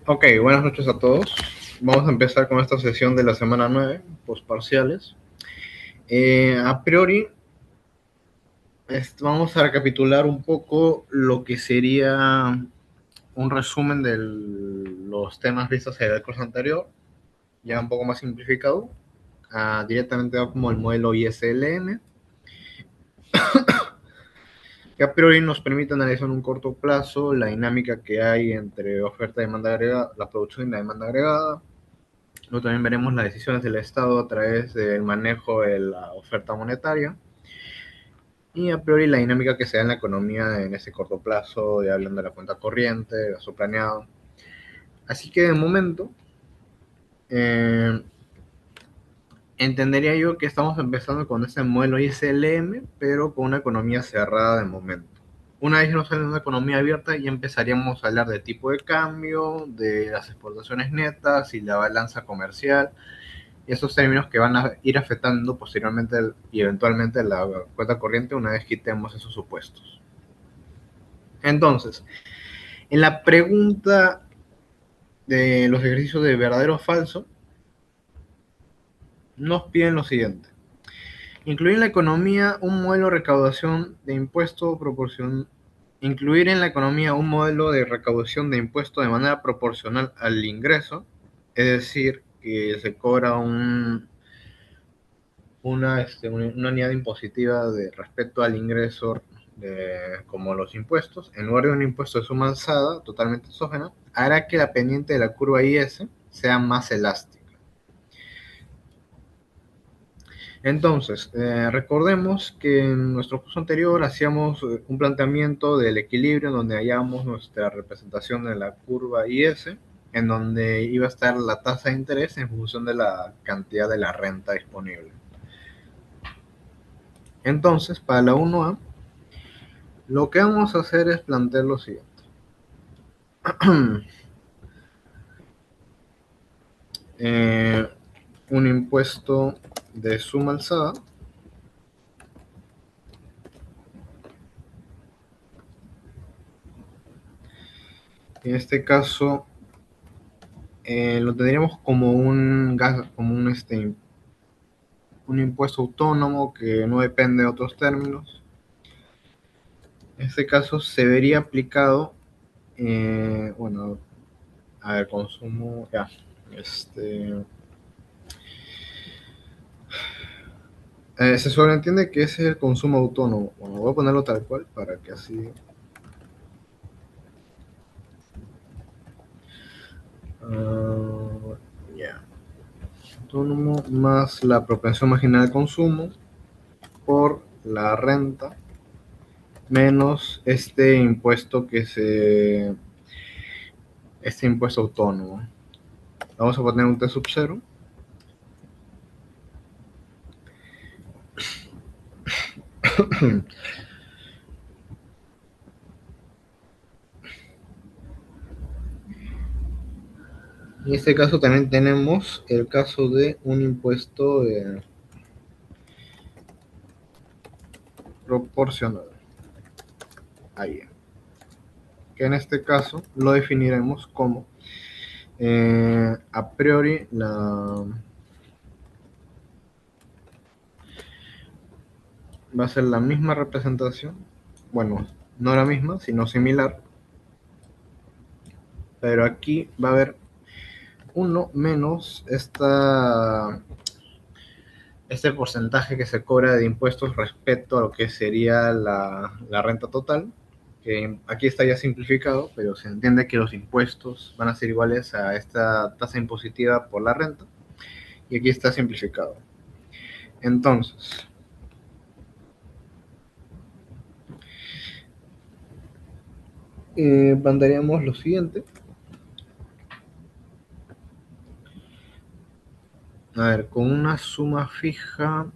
Ok, buenas noches a todos. Vamos a empezar con esta sesión de la semana 9, postparciales. A priori, vamos a recapitular un poco lo que sería un resumen de los temas vistos en el curso anterior, ya un poco más simplificado, directamente como el modelo ISLM, que a priori nos permite analizar en un corto plazo la dinámica que hay entre oferta y demanda agregada, la producción y la demanda agregada. Luego también veremos las decisiones del Estado a través del manejo de la oferta monetaria y a priori la dinámica que se da en la economía en ese corto plazo, ya hablando de la cuenta corriente, gasto planeado. Así que de momento, eh, entendería yo que estamos empezando con este modelo ISLM, pero con una economía cerrada de momento. Una vez que nos sale una economía abierta, ya empezaríamos a hablar de tipo de cambio, de las exportaciones netas y la balanza comercial, y esos términos que van a ir afectando posteriormente y eventualmente la cuenta corriente una vez quitemos esos supuestos. Entonces, en la pregunta de los ejercicios de verdadero o falso, nos piden lo siguiente. Incluir en la economía un modelo de recaudación de impuestos proporcional. Incluir en la economía un modelo de recaudación de impuestos de manera proporcional al ingreso, es decir, que se cobra una unidad impositiva de respecto al ingreso como los impuestos, en lugar de un impuesto de suma alzada totalmente exógena, hará que la pendiente de la curva IS sea más elástica. Entonces, recordemos que en nuestro curso anterior hacíamos un planteamiento del equilibrio en donde hallamos nuestra representación de la curva IS, en donde iba a estar la tasa de interés en función de la cantidad de la renta disponible. Entonces, para la 1A, lo que vamos a hacer es plantear lo siguiente. eh, un impuesto de suma alzada. En este caso, lo tendríamos como un impuesto autónomo que no depende de otros términos. En este caso se vería aplicado, bueno, a ver, consumo, ya, se sobreentiende que ese es el consumo autónomo. Bueno, voy a ponerlo tal cual para que así. Ya. Autónomo más la propensión marginal de consumo por la renta menos este impuesto autónomo. Vamos a poner un T sub 0. En este caso también tenemos el caso de un impuesto proporcional. Ahí. Que en este caso lo definiremos como a priori va a ser la misma representación. Bueno, no la misma, sino similar. Pero aquí va a haber uno menos este porcentaje que se cobra de impuestos respecto a lo que sería la renta total, que aquí está ya simplificado, pero se entiende que los impuestos van a ser iguales a esta tasa impositiva por la renta, y aquí está simplificado. Entonces, plantearíamos lo siguiente. A ver, con una suma fija,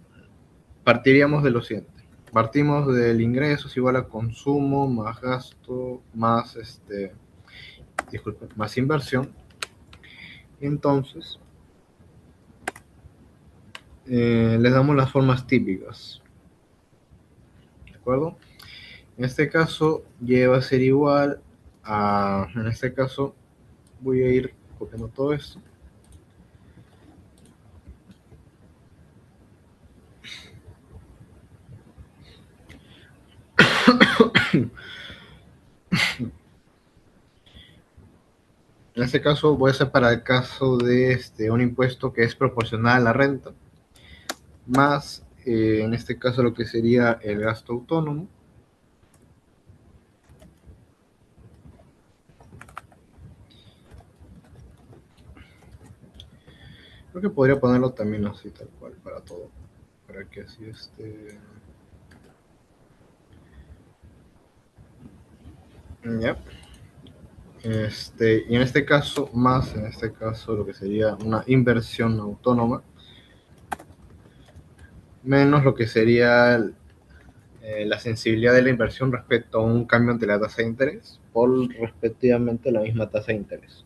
partiríamos de lo siguiente. Partimos del ingreso es igual a consumo más gasto más disculpen, más inversión. Entonces, les damos las formas típicas. ¿De acuerdo? En este caso, Y va a ser igual a, en este caso, Voy a ir copiando todo esto. En este caso voy a hacer para el caso de un impuesto que es proporcional a la renta, más en este caso lo que sería el gasto autónomo. Creo que podría ponerlo también así, tal cual, para todo. Para que así ya. Y en este caso, más en este caso, lo que sería una inversión autónoma, menos lo que sería la sensibilidad de la inversión respecto a un cambio ante la tasa de interés, por respectivamente la misma tasa de interés.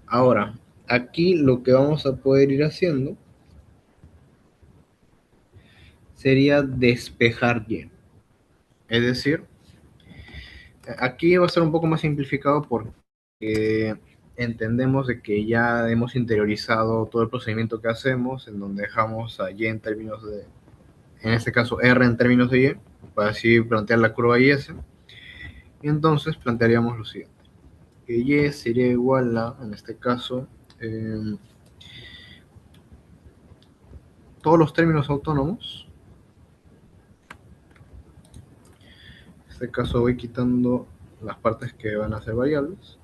Ahora, aquí lo que vamos a poder ir haciendo sería despejar Y. Es decir, aquí va a ser un poco más simplificado porque entendemos de que ya hemos interiorizado todo el procedimiento que hacemos, en donde dejamos a Y en términos de, en este caso R en términos de Y, para así plantear la curva IS. Y entonces plantearíamos lo siguiente, que Y sería igual a, en este caso, eh, todos los términos autónomos. En este caso voy quitando las partes que van a ser variables,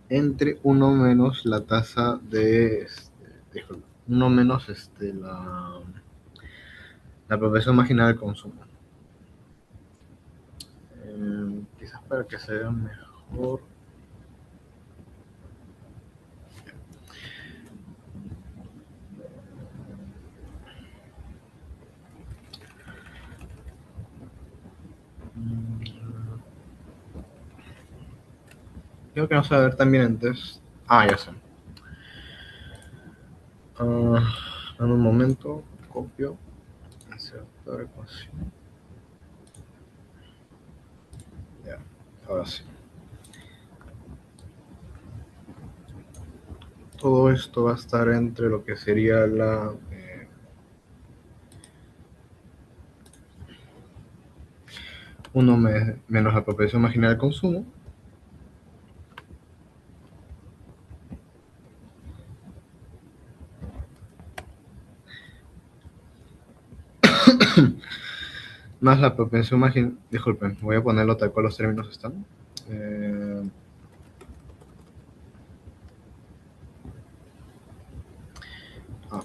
entre 1 menos la tasa de, disculpa, 1 menos la proporción marginal del consumo. Quizás para que se vea mejor. Creo que no se va a ver también antes. Ah, ya sé. En un momento, copio, insertar ecuación. Ya, ahora sí. Todo esto va a estar entre lo que sería la 1 menos la proporción marginal del consumo, más la propensión marginal. Disculpen, voy a ponerlo tal cual los términos están. Eh, ah,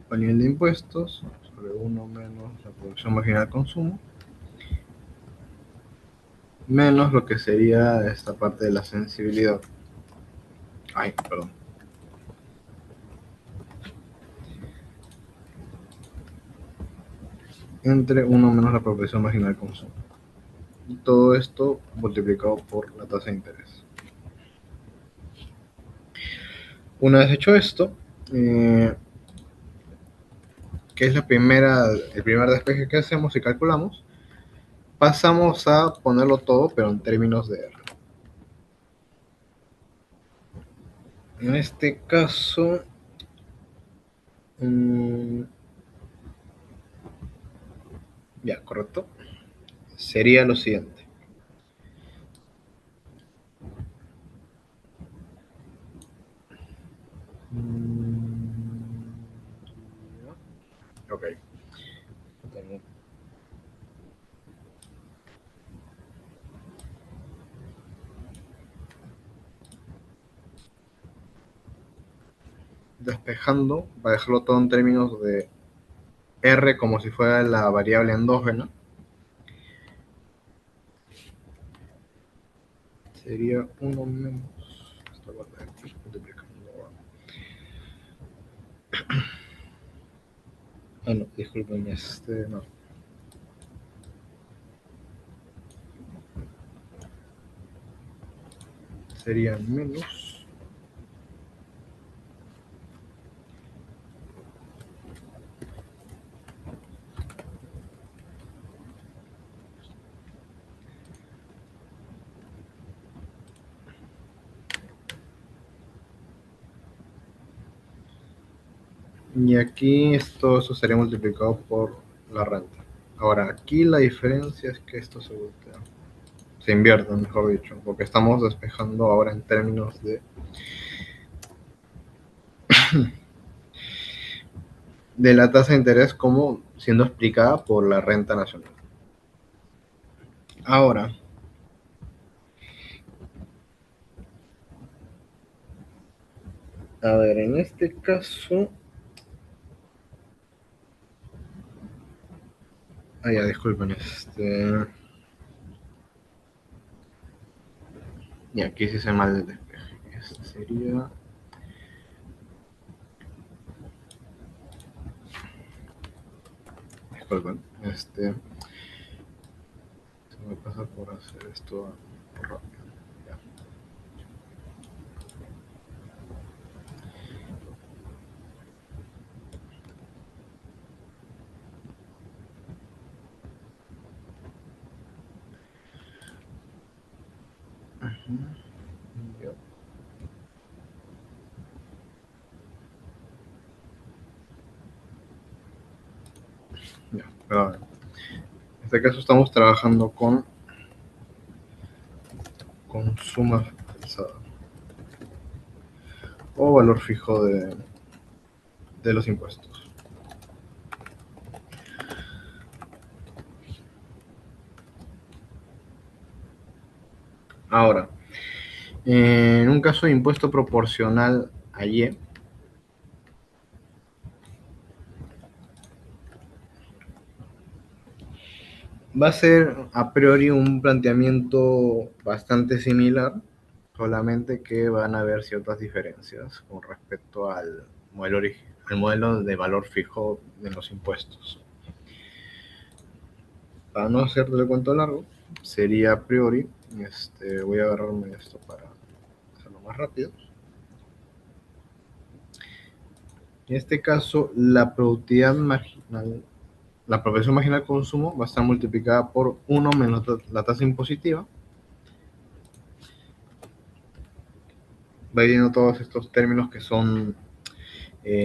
el nivel de impuestos sobre 1 menos la producción marginal de consumo, menos lo que sería esta parte de la sensibilidad. Ay, perdón. Entre 1 menos la proporción marginal de consumo. Y todo esto multiplicado por la tasa de interés. Una vez hecho esto, que es el primer despeje que hacemos y calculamos, pasamos a ponerlo todo, pero en términos de R. En este caso, mmm, ya, correcto, sería lo siguiente. Mm, ok. Despejando, para dejarlo todo en términos de R como si fuera la variable endógena, sería 1 menos esta parte de aquí, multiplicando. Ah, no, disculpen, no. sería menos. Y aquí eso sería multiplicado por la renta. Ahora, aquí la diferencia es que esto se voltea. Se invierte, mejor dicho, porque estamos despejando ahora en términos de la tasa de interés como siendo explicada por la renta nacional. Ahora, a ver, en este caso, ya disculpen, y aquí sí se mal el despeje. Este sería, disculpen, se me pasa por hacer esto rápido. Ya. Ya. Ya, pero en este caso estamos trabajando con suma pesada o valor fijo de los impuestos. Ahora, en un caso de impuesto proporcional a Y, va a ser a priori un planteamiento bastante similar, solamente que van a haber ciertas diferencias con respecto al modelo de valor fijo de los impuestos. Para no hacerte el cuento largo, sería a priori, voy a agarrarme esto para hacerlo más rápido. En este caso, la productividad marginal, la proporción marginal de consumo va a estar multiplicada por 1 menos la tasa impositiva. Va viendo todos estos términos que son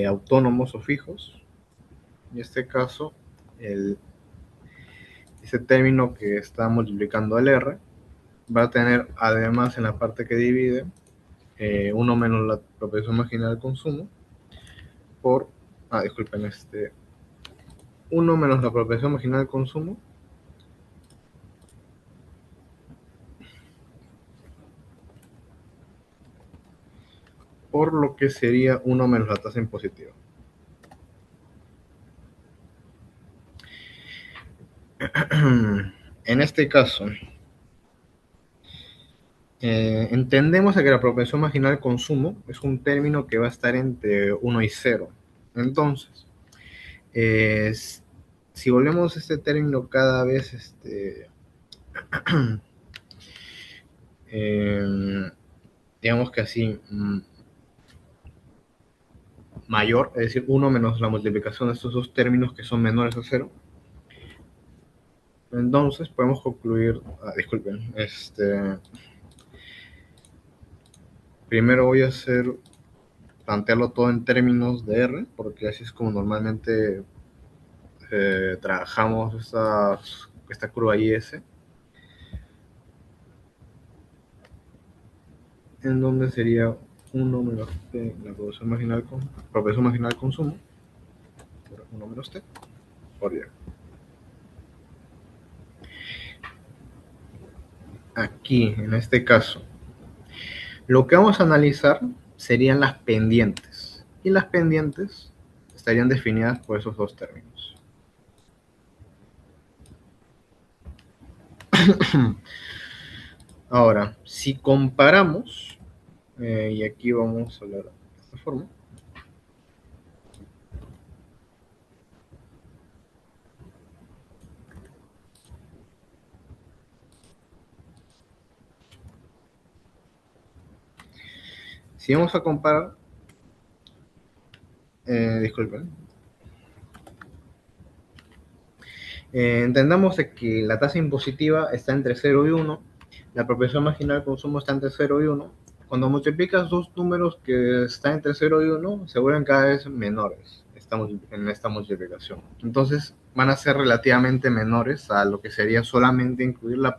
autónomos o fijos. En este caso, ese término que está multiplicando el R va a tener además en la parte que divide 1 menos la proporción marginal de consumo por, disculpen, 1 menos la proporción marginal de consumo por lo que sería 1 menos la tasa impositiva. En este caso, entendemos que la propensión marginal de consumo es un término que va a estar entre 1 y 0. Entonces, eh, si volvemos a este término cada vez eh, digamos que así, mayor, es decir, 1 menos la multiplicación de estos dos términos que son menores a 0, entonces podemos concluir, disculpen, primero voy a plantearlo todo en términos de R, porque así es como normalmente trabajamos esta curva IS, en donde sería 1 menos T, la proporción marginal de consumo, por 1 menos T, por Y. Aquí, en este caso, lo que vamos a analizar serían las pendientes, y las pendientes estarían definidas por esos dos términos. Ahora, si comparamos, y aquí vamos a hablar de esta forma, Si vamos a comparar, disculpen, entendamos de que la tasa impositiva está entre 0 y 1, la proporción marginal de consumo está entre 0 y 1. Cuando multiplicas dos números que están entre 0 y 1, se vuelven cada vez menores en esta multiplicación. Entonces van a ser relativamente menores a lo que sería solamente incluir la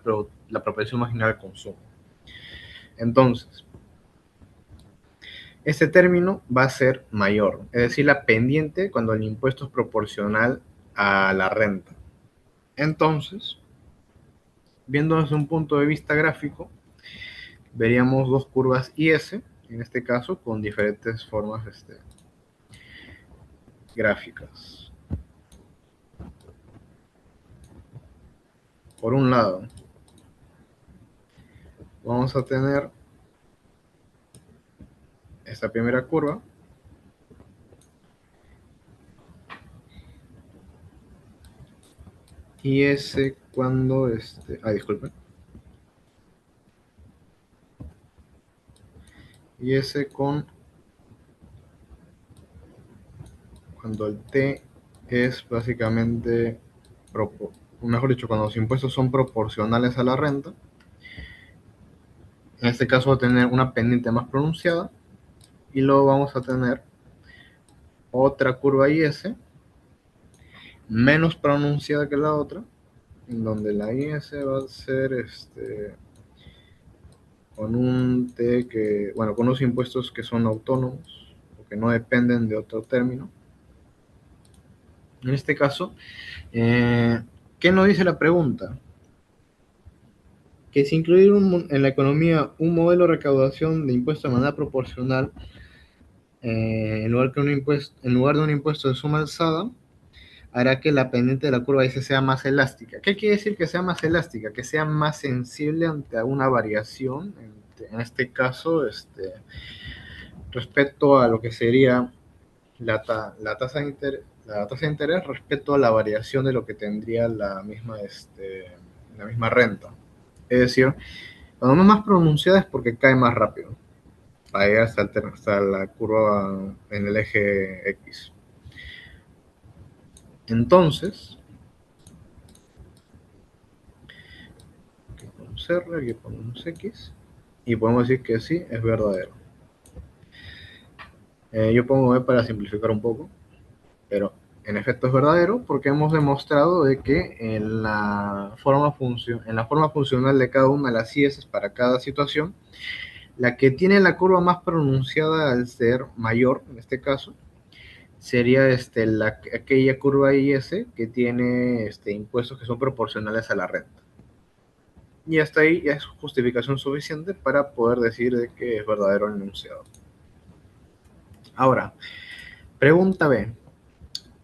proporción marginal de consumo. Entonces, este término va a ser mayor, es decir, la pendiente cuando el impuesto es proporcional a la renta. Entonces, viendo desde un punto de vista gráfico, veríamos dos curvas IS, en este caso, con diferentes formas gráficas. Por un lado, vamos a tener esta primera curva, IS cuando, disculpen, IS con cuando el T es básicamente, mejor dicho, cuando los impuestos son proporcionales a la renta. En este caso va a tener una pendiente más pronunciada y luego vamos a tener otra curva IS menos pronunciada que la otra, en donde la IS va a ser con un T que, bueno, con unos impuestos que son autónomos o que no dependen de otro término. En este caso, ¿qué nos dice la pregunta? Que si incluir en la economía un modelo de recaudación de impuestos de manera proporcional, en lugar de un impuesto de suma alzada, hará que la pendiente de la curva IC sea más elástica. ¿Qué quiere decir que sea más elástica? Que sea más sensible ante alguna variación, en este caso, respecto a lo que sería la tasa de interés respecto a la variación de lo que tendría la misma renta. Es decir, cuando no es más pronunciada es porque cae más rápido, para llegar hasta la curva en el eje X. Entonces, aquí ponemos R, aquí ponemos X, y podemos decir que sí, es verdadero. Yo pongo E para simplificar un poco, pero en efecto es verdadero porque hemos demostrado de que en la forma funcional de cada una de las IS para cada situación, la que tiene la curva más pronunciada al ser mayor, en este caso, sería aquella curva IS que tiene impuestos que son proporcionales a la renta. Y hasta ahí ya es justificación suficiente para poder decir de que es verdadero el enunciado. Ahora, pregunta B.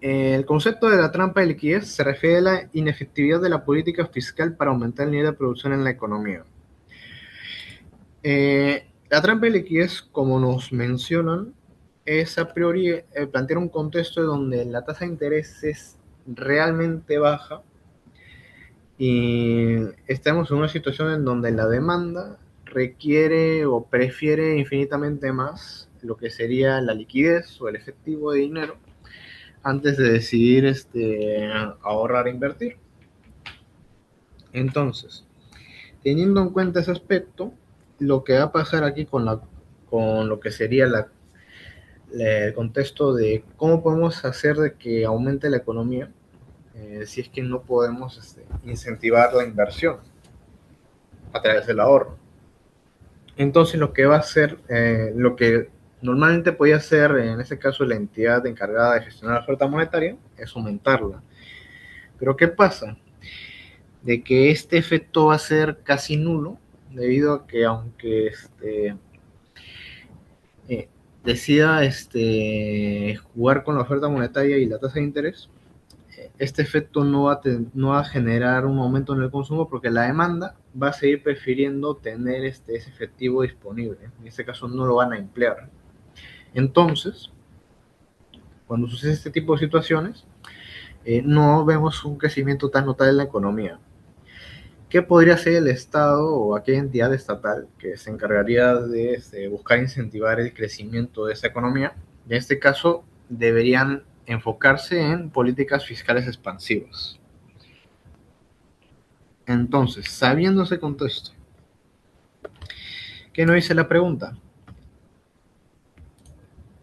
El concepto de la trampa de liquidez se refiere a la inefectividad de la política fiscal para aumentar el nivel de producción en la economía. La trampa de liquidez, como nos mencionan, es a priori plantear un contexto donde la tasa de interés es realmente baja y estamos en una situación en donde la demanda requiere o prefiere infinitamente más lo que sería la liquidez o el efectivo de dinero antes de decidir ahorrar e invertir. Entonces, teniendo en cuenta ese aspecto, lo que va a pasar aquí con lo que sería el contexto de cómo podemos hacer de que aumente la economía, si es que no podemos incentivar la inversión a través del ahorro. Entonces, lo que va a hacer, lo que normalmente podía hacer, en este caso, la entidad encargada de gestionar la oferta monetaria, es aumentarla. Pero ¿qué pasa? De que este efecto va a ser casi nulo, debido a que aunque decida jugar con la oferta monetaria y la tasa de interés, este efecto no va a generar un aumento en el consumo porque la demanda va a seguir prefiriendo tener ese efectivo disponible. En este caso no lo van a emplear. Entonces, cuando sucede este tipo de situaciones, no vemos un crecimiento tan notable en la economía. ¿Qué podría hacer el Estado o aquella entidad estatal que se encargaría de buscar incentivar el crecimiento de esa economía? En este caso, deberían enfocarse en políticas fiscales expansivas. Entonces, sabiendo ese contexto, ¿qué nos dice la pregunta?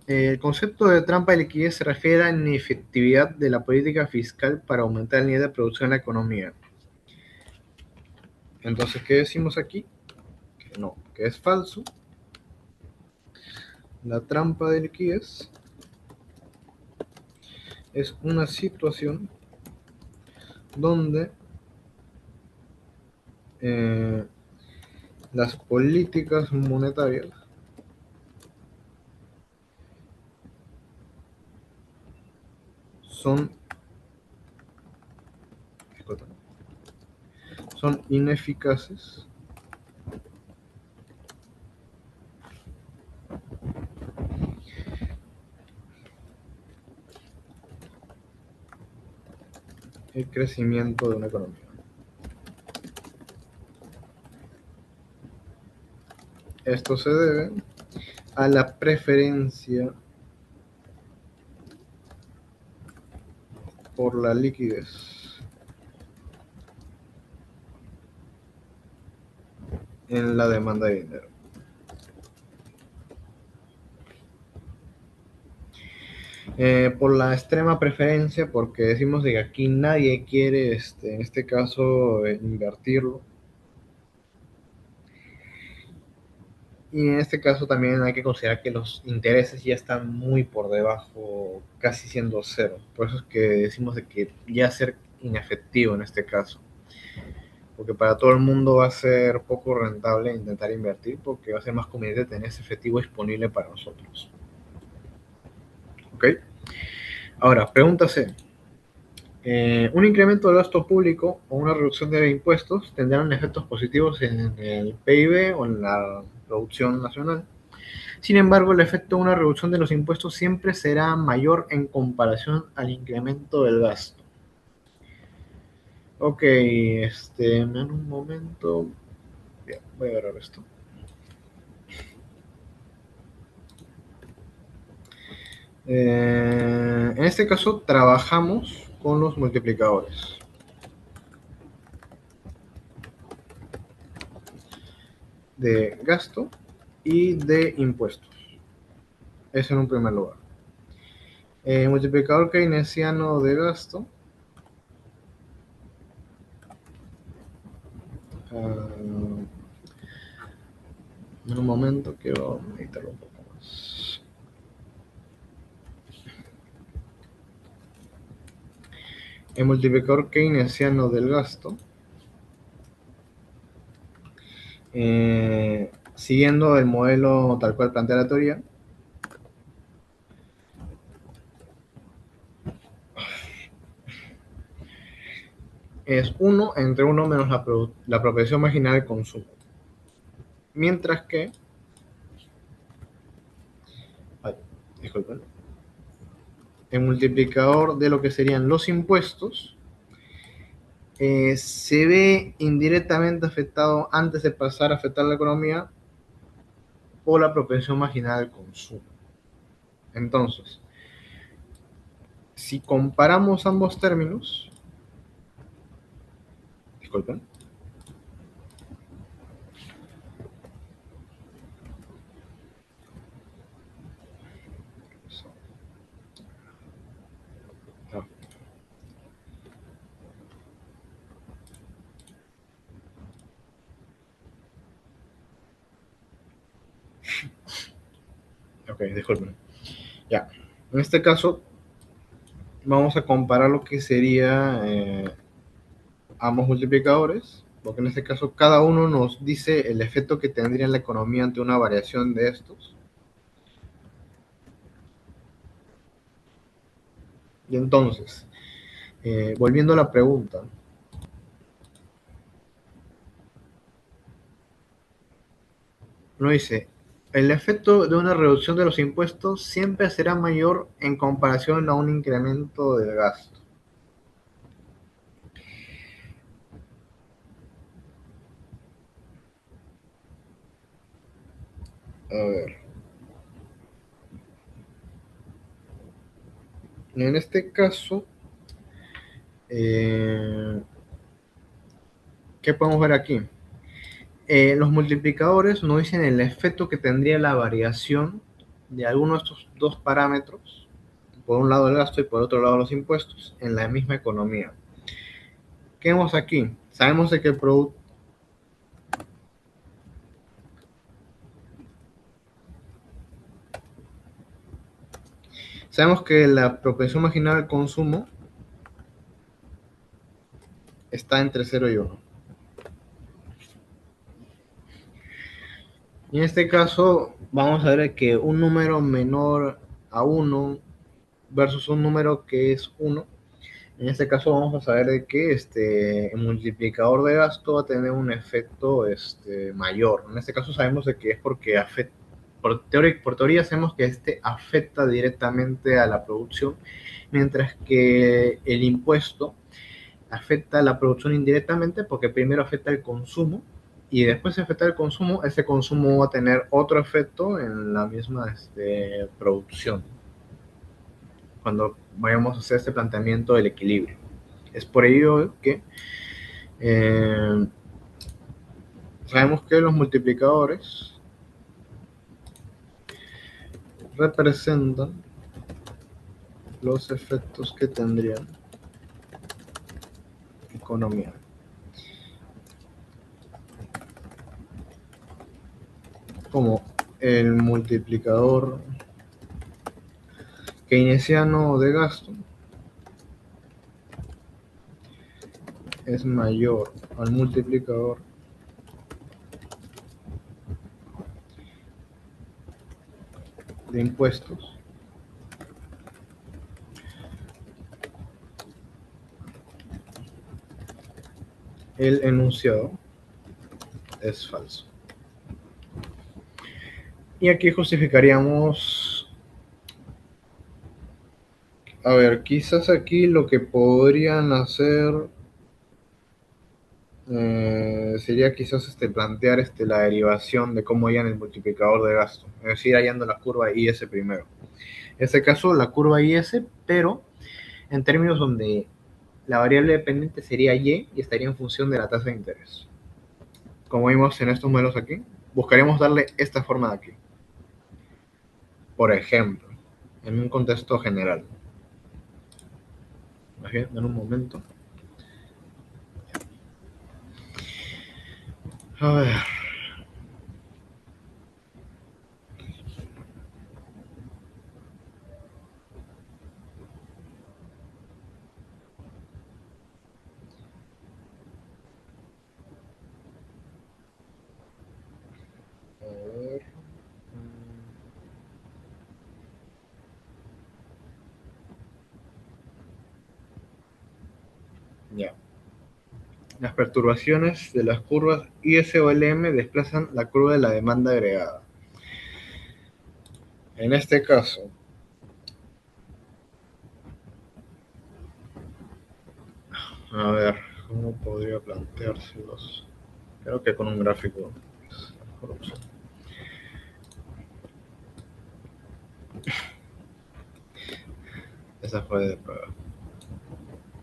El concepto de trampa de liquidez se refiere a la inefectividad de la política fiscal para aumentar el nivel de producción de la economía. Entonces, ¿qué decimos aquí? Que no, que es falso. La trampa de liquidez es una situación donde eh, las políticas monetarias son, son ineficaces el crecimiento de una economía. Esto se debe a la preferencia por la liquidez en la demanda de dinero. Por la extrema preferencia, porque decimos de que aquí nadie quiere, en este caso, invertirlo. Y en este caso también hay que considerar que los intereses ya están muy por debajo, casi siendo cero. Por eso es que decimos de que ya ser inefectivo en este caso. Porque para todo el mundo va a ser poco rentable intentar invertir porque va a ser más conveniente tener ese efectivo disponible para nosotros. ¿Ok? Ahora, pregúntase, un incremento del gasto público o una reducción de impuestos tendrán efectos positivos en el PIB o en la producción nacional. Sin embargo, el efecto de una reducción de los impuestos siempre será mayor en comparación al incremento del gasto. Ok, en un momento. Bien, voy a agarrar esto. En este caso, trabajamos con los multiplicadores de gasto y de impuestos. Eso en un primer lugar. El multiplicador keynesiano de gasto. En un momento quiero meditarlo un poco más. El multiplicador keynesiano del gasto, siguiendo el modelo tal cual plantea la teoría, es 1 entre 1 menos la proporción marginal de consumo. Mientras que, disculpen, el multiplicador de lo que serían los impuestos se ve indirectamente afectado antes de pasar a afectar la economía por la propensión marginal al consumo. Entonces, si comparamos ambos términos, disculpen, no, ok, disculpen, ya, en este caso vamos a comparar lo que sería ambos multiplicadores, porque en este caso cada uno nos dice el efecto que tendría en la economía ante una variación de estos. Y entonces, volviendo a la pregunta, uno dice, el efecto de una reducción de los impuestos siempre será mayor en comparación a un incremento del gasto. A ver, en este caso, eh, ¿qué podemos ver aquí? Los multiplicadores nos dicen el efecto que tendría la variación de alguno de estos dos parámetros, por un lado el gasto y por otro lado los impuestos, en la misma economía. ¿Qué vemos aquí? Sabemos de que el producto, sabemos que la propensión marginal al consumo está entre 0 y 1. Y en este caso vamos a ver que un número menor a 1 versus un número que es 1. En este caso vamos a saber de que el multiplicador de gasto va a tener un efecto mayor. En este caso sabemos de que es porque afecta, por teoría sabemos que afecta directamente a la producción, mientras que el impuesto afecta a la producción indirectamente porque primero afecta el consumo y después de afectar el consumo, ese consumo va a tener otro efecto en la misma producción cuando vayamos a hacer este planteamiento del equilibrio. Es por ello que eh, sabemos que los multiplicadores representan los efectos que tendrían economía. Como el multiplicador keynesiano de gasto es mayor al multiplicador de impuestos, el enunciado es falso. Y aquí justificaríamos, a ver, quizás aquí lo que podrían hacer sería quizás plantear la derivación de cómo hallan el multiplicador de gasto, es decir, hallando la curva IS primero. En este caso, la curva IS, pero en términos donde la variable dependiente sería y estaría en función de la tasa de interés. Como vimos en estos modelos aquí, buscaríamos darle esta forma de aquí. Por ejemplo, en un contexto general. Más bien, en un momento. A ver. A ver. Ya. Las perturbaciones de las curvas IS o LM desplazan la curva de la demanda agregada. En este caso, a ver, ¿cómo podría planteárselos? Creo que con un gráfico es la mejor opción. Esa fue de prueba.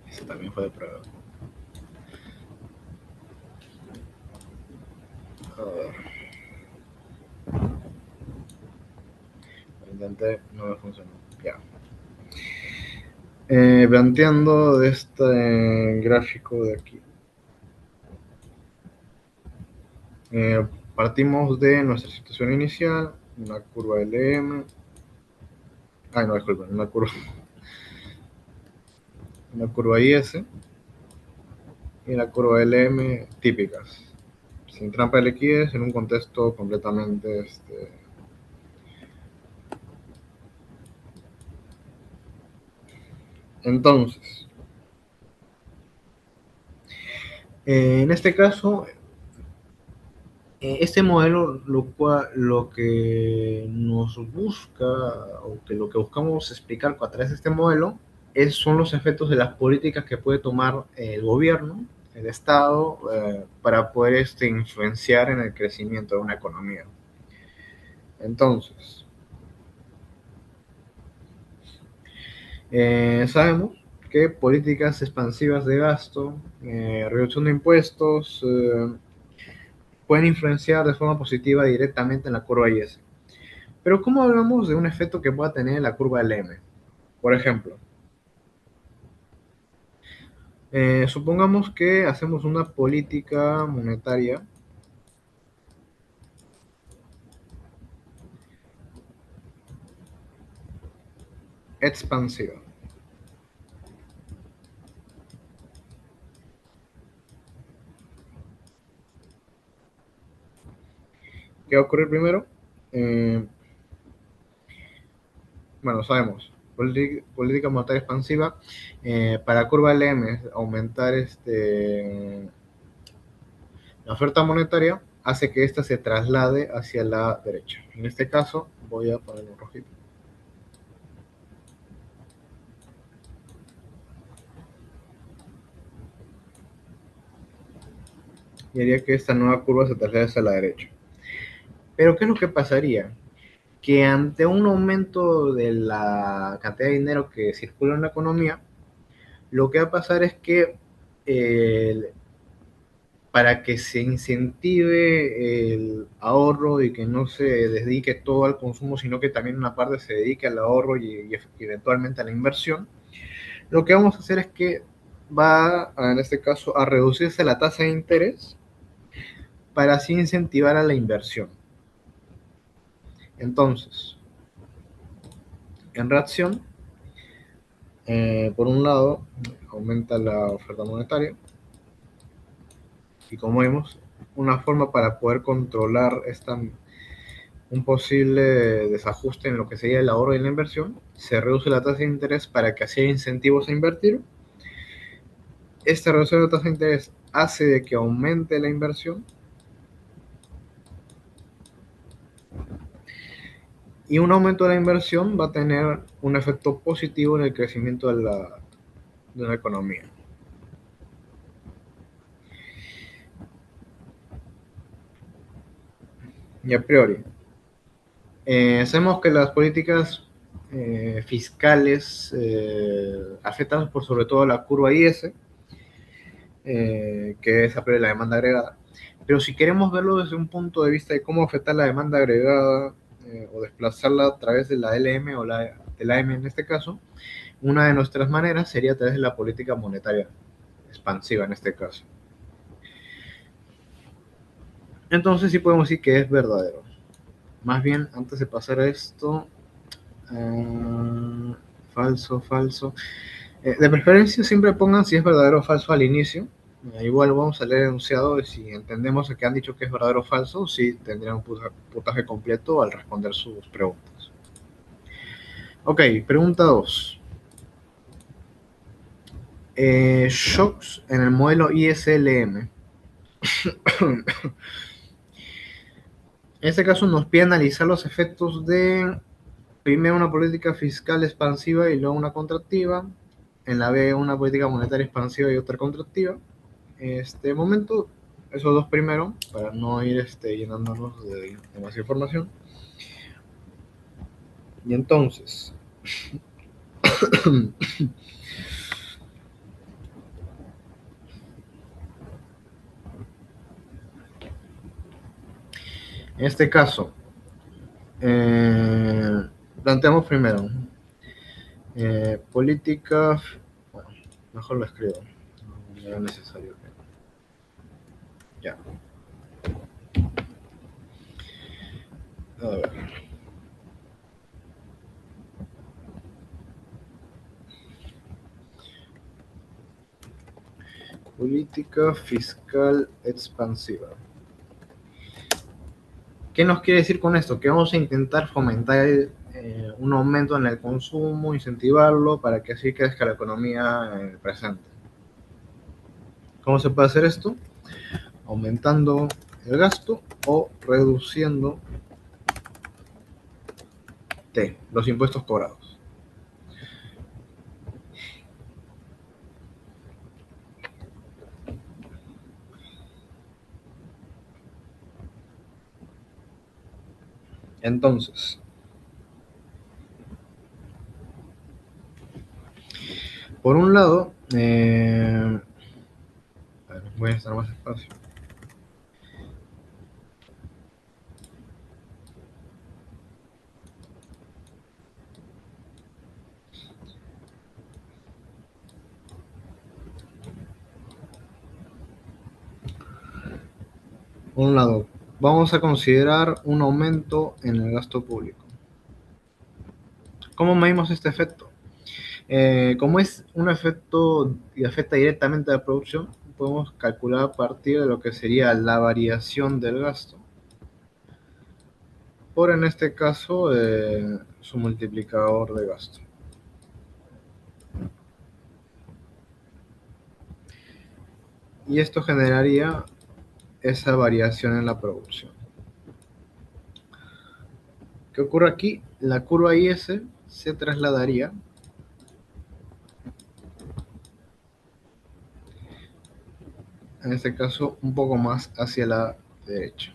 Esa también fue de prueba. A ver. Lo intenté, no me funcionó. Ya. Planteando de este gráfico de aquí. Partimos de nuestra situación inicial, una curva LM. Ah, no, disculpen, una curva IS y la curva LM típicas, sin trampa de liquidez, en un contexto completamente Entonces, en este caso, este modelo lo que nos busca, o que lo que buscamos explicar a través de este modelo, son los efectos de las políticas que puede tomar el gobierno, el Estado, para poder influenciar en el crecimiento de una economía. Entonces, sabemos que políticas expansivas de gasto, reducción de impuestos, pueden influenciar de forma positiva directamente en la curva IS. Pero ¿cómo hablamos de un efecto que pueda tener la curva LM? Por ejemplo, supongamos que hacemos una política monetaria expansiva. ¿Qué va a ocurrir primero? Eh, bueno, sabemos, política monetaria expansiva, para curva LM aumentar la oferta monetaria hace que ésta se traslade hacia la derecha. En este caso, voy a poner un rojito. Y haría que esta nueva curva se traslade hacia la derecha. Pero ¿qué es lo que pasaría? Que ante un aumento de la cantidad de dinero que circula en la economía, lo que va a pasar es que eh, para que se incentive el ahorro y que no se dedique todo al consumo, sino que también una parte se dedique al ahorro y eventualmente a la inversión, lo que vamos a hacer es que va, en este caso, a reducirse la tasa de interés para así incentivar a la inversión. Entonces, en reacción, por un lado, aumenta la oferta monetaria y como vemos, una forma para poder controlar un posible desajuste en lo que sería el ahorro y la inversión, se reduce la tasa de interés para que así haya incentivos a invertir. Esta reducción de la tasa de interés hace de que aumente la inversión y un aumento de la inversión va a tener un efecto positivo en el crecimiento de la economía. Y a priori, sabemos que las políticas fiscales afectan por sobre todo la curva IS, que es a priori la demanda agregada. Pero si queremos verlo desde un punto de vista de cómo afectar la demanda agregada o desplazarla a través de la LM o de la M en este caso, una de nuestras maneras sería a través de la política monetaria expansiva en este caso. Entonces sí podemos decir que es verdadero. Más bien, antes de pasar a esto, uh, falso, falso. De preferencia siempre pongan si es verdadero o falso al inicio. Igual vamos a leer el enunciado y si entendemos que han dicho que es verdadero o falso, sí tendrían un puntaje completo al responder sus preguntas. Ok, pregunta 2. Shocks en el modelo ISLM. En este caso nos pide analizar los efectos de primero una política fiscal expansiva y luego una contractiva. En la B una política monetaria expansiva y otra contractiva. Este momento, esos dos primero, para no ir llenándonos de demasiada información. Y entonces, en este caso, eh, planteamos primero política, bueno, mejor lo escribo, no era necesario. Ya, a ver. Política fiscal expansiva. ¿Qué nos quiere decir con esto? Que vamos a intentar fomentar un aumento en el consumo, incentivarlo para que así crezca la economía en el presente. ¿Cómo se puede hacer esto? Aumentando el gasto o reduciendo los impuestos cobrados. Entonces, por un lado, a ver, voy a estar más espacio. Por un lado, vamos a considerar un aumento en el gasto público. ¿Cómo medimos este efecto? Como es un efecto y afecta directamente a la producción, podemos calcular a partir de lo que sería la variación del gasto, por en este caso su multiplicador de gasto. Y esto generaría esa variación en la producción. ¿Qué ocurre aquí? La curva IS se trasladaría en este caso un poco más hacia la derecha.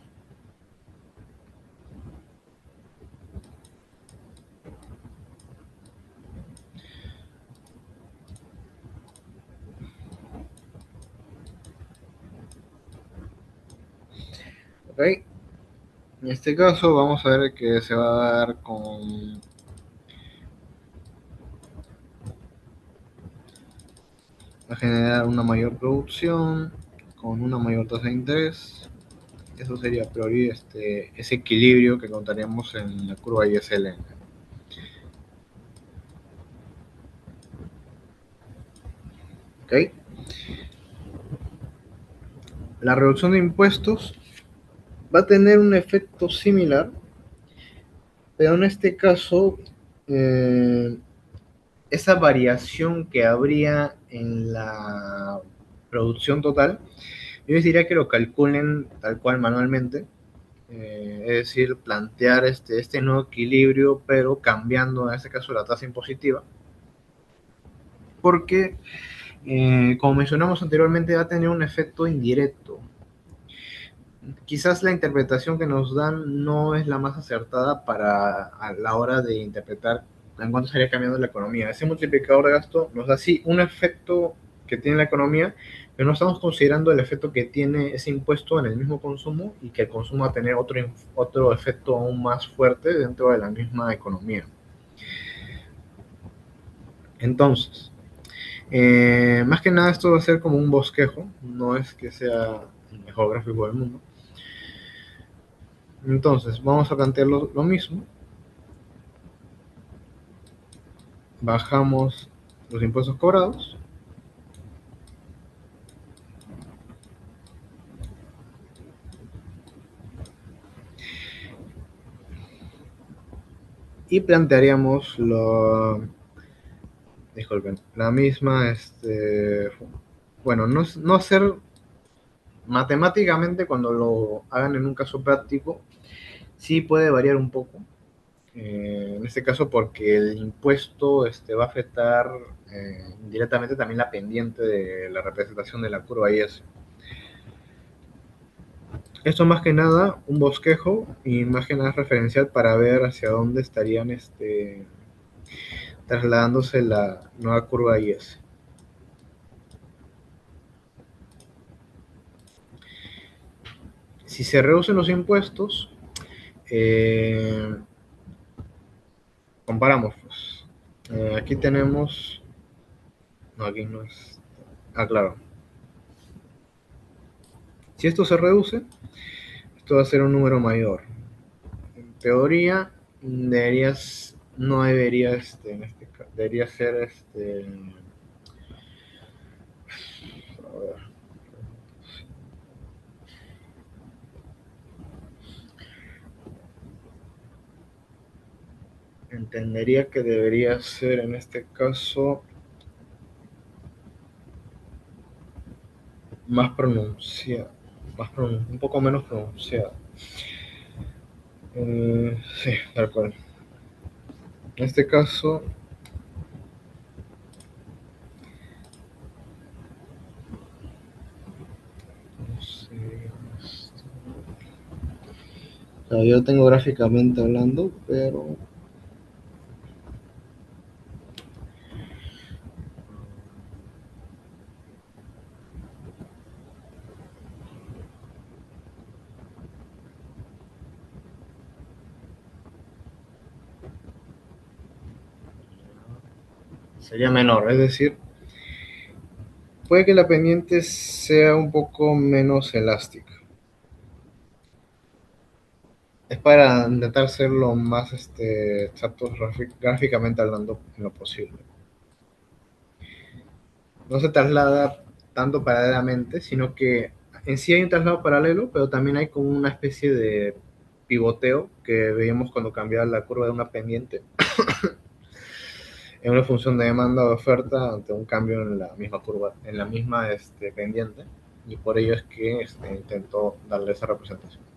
¿Ok? En este caso vamos a ver que se va a dar con a generar una mayor producción con una mayor tasa de interés. Eso sería a priori ese equilibrio que encontraríamos en la curva ISLN. ¿Okay? La reducción de impuestos va a tener un efecto similar, pero en este caso eh, esa variación que habría en la producción total, yo les diría que lo calculen tal cual manualmente, es decir, plantear este nuevo equilibrio, pero cambiando en este caso la tasa impositiva, porque, como mencionamos anteriormente, va a tener un efecto indirecto. Quizás la interpretación que nos dan no es la más acertada para a la hora de interpretar en cuánto estaría cambiando la economía. Ese multiplicador de gasto nos da sí un efecto que tiene la economía, pero no estamos considerando el efecto que tiene ese impuesto en el mismo consumo y que el consumo va a tener otro efecto aún más fuerte dentro de la misma economía. Entonces, más que nada esto va a ser como un bosquejo, no es que sea el mejor gráfico del mundo. Entonces, vamos a plantear lo mismo. Bajamos los impuestos cobrados y plantearíamos disculpen, la misma, bueno, no hacer matemáticamente cuando lo hagan en un caso práctico, sí puede variar un poco. En este caso porque el impuesto va a afectar directamente también la pendiente de la representación de la curva IS. Esto más que nada un bosquejo y más que nada referencial para ver hacia dónde estarían trasladándose la nueva curva IS. Si se reducen los impuestos, eh, comparamos, pues. Aquí tenemos, no, aquí no es, claro. Si esto se reduce, esto va a ser un número mayor. En teoría, no debería, debería ser, a ver, entendería que debería ser en este caso más pronunciado, un poco menos pronunciado. Sí, tal cual. En este caso, no sé, O sea, yo tengo gráficamente hablando, pero sería menor. Es decir, puede que la pendiente sea un poco menos elástica. Es para intentar ser lo más exactos gráficamente hablando en lo posible. No se traslada tanto paralelamente, sino que en sí hay un traslado paralelo, pero también hay como una especie de pivoteo que veíamos cuando cambiaba la curva de una pendiente en una función de demanda o de oferta ante un cambio en la misma curva, en la misma pendiente, y por ello es que intento darle esa representación.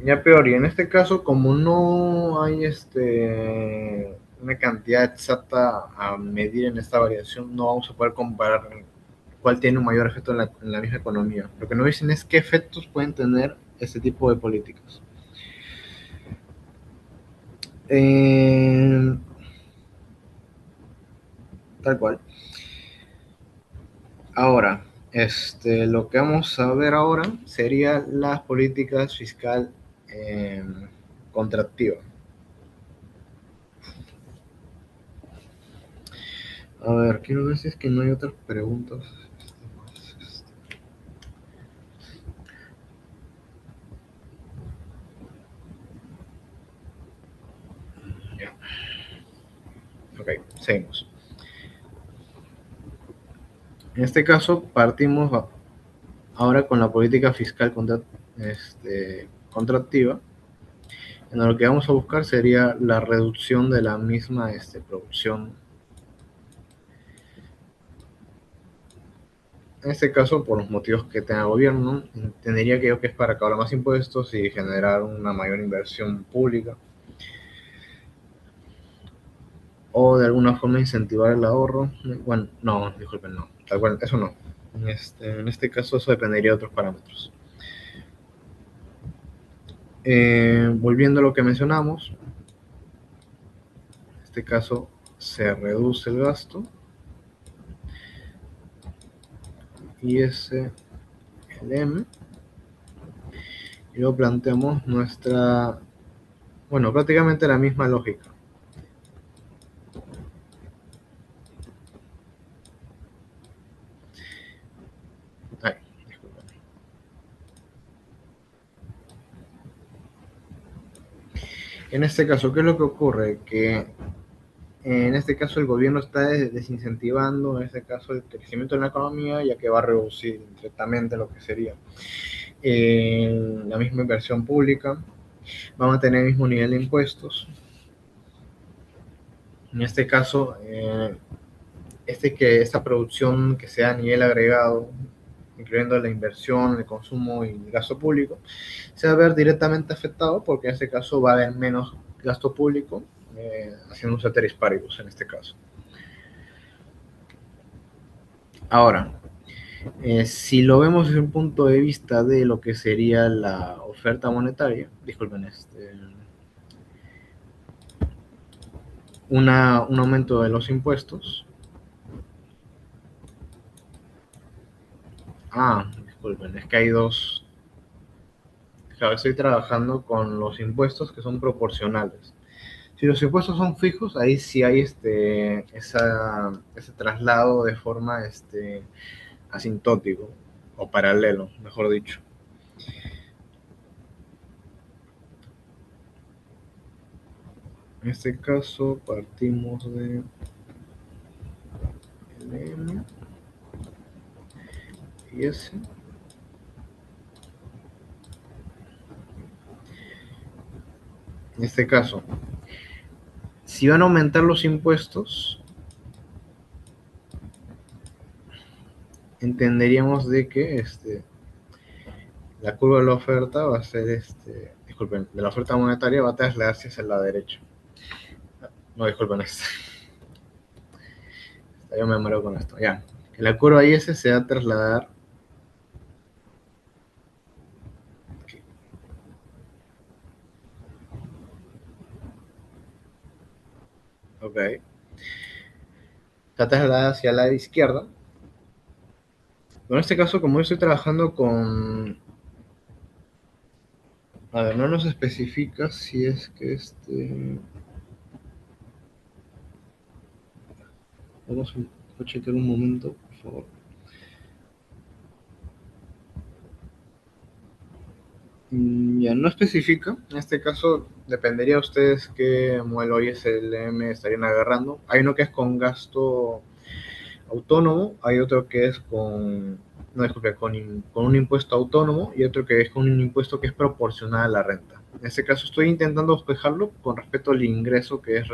Ya peor, y en este caso, como no hay una cantidad exacta a medir en esta variación, no vamos a poder comparar cuál tiene un mayor efecto en la misma economía. Lo que nos dicen es qué efectos pueden tener este tipo de políticas. Eh, Tal cual. Ahora, lo que vamos a ver ahora sería las políticas fiscal eh, contractivas. A ver, quiero ver si es que no hay otras preguntas. Ya. Ok, seguimos. En este caso, partimos ahora con la política fiscal contractiva, en lo que vamos a buscar sería la reducción de la misma producción. En este caso, por los motivos que tenga el gobierno, entendería que yo que es para acabar más impuestos y generar una mayor inversión pública, o de alguna forma incentivar el ahorro. Bueno, no, disculpen, no, tal cual, eso no. En este caso, eso dependería de otros parámetros. Volviendo a lo que mencionamos, en este caso se reduce el gasto y ese el M, y luego planteamos nuestra, bueno, prácticamente la misma lógica. Ay, disculpen. En este caso, ¿qué es lo que ocurre? Que en este caso el gobierno está desincentivando, en este caso, el crecimiento de la economía, ya que va a reducir directamente lo que sería la misma inversión pública, va a mantener el mismo nivel de impuestos. En este caso, esta producción que sea a nivel agregado, incluyendo la inversión, el consumo y el gasto público, se va a ver directamente afectado porque en este caso va a haber menos gasto público, haciendo un ceteris paribus en este caso. Ahora, si lo vemos desde un punto de vista de lo que sería la oferta monetaria, disculpen, un aumento de los impuestos. Disculpen, es que hay dos. Claro, estoy trabajando con los impuestos que son proporcionales. Si los impuestos son fijos, ahí sí hay ese traslado de forma asintótico o paralelo, mejor dicho. En este caso partimos de LM y S. En este caso, si van a aumentar los impuestos, entenderíamos de que la curva de la oferta va a ser, disculpen, de la oferta monetaria va a trasladarse hacia la derecha. No, disculpen, yo me muero con esto. Ya, la curva IS se va a trasladar Ok. Está trasladada hacia la izquierda. Pero en este caso, como yo estoy trabajando con... A ver, no nos especifica si es que Vamos a checar un momento, por favor. Ya no especifica. En este caso, dependería de ustedes qué modelo ISLM estarían agarrando. Hay uno que es con gasto autónomo, hay otro que es con, no disculpe, con un impuesto autónomo y otro que es con un impuesto que es proporcional a la renta. En este caso estoy intentando despejarlo con respecto al ingreso que es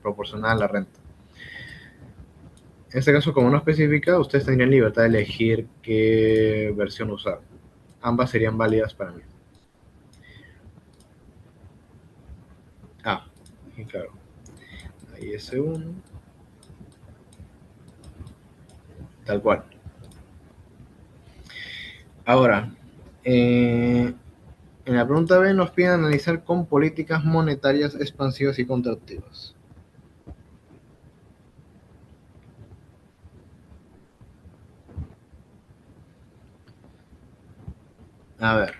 proporcional a la renta. En este caso, como no especifica, ustedes tendrían libertad de elegir qué versión usar. Ambas serían válidas para mí. Ah, y claro, ahí ese uno, tal cual. Ahora, en la pregunta B nos piden analizar con políticas monetarias expansivas y contractivas. A ver.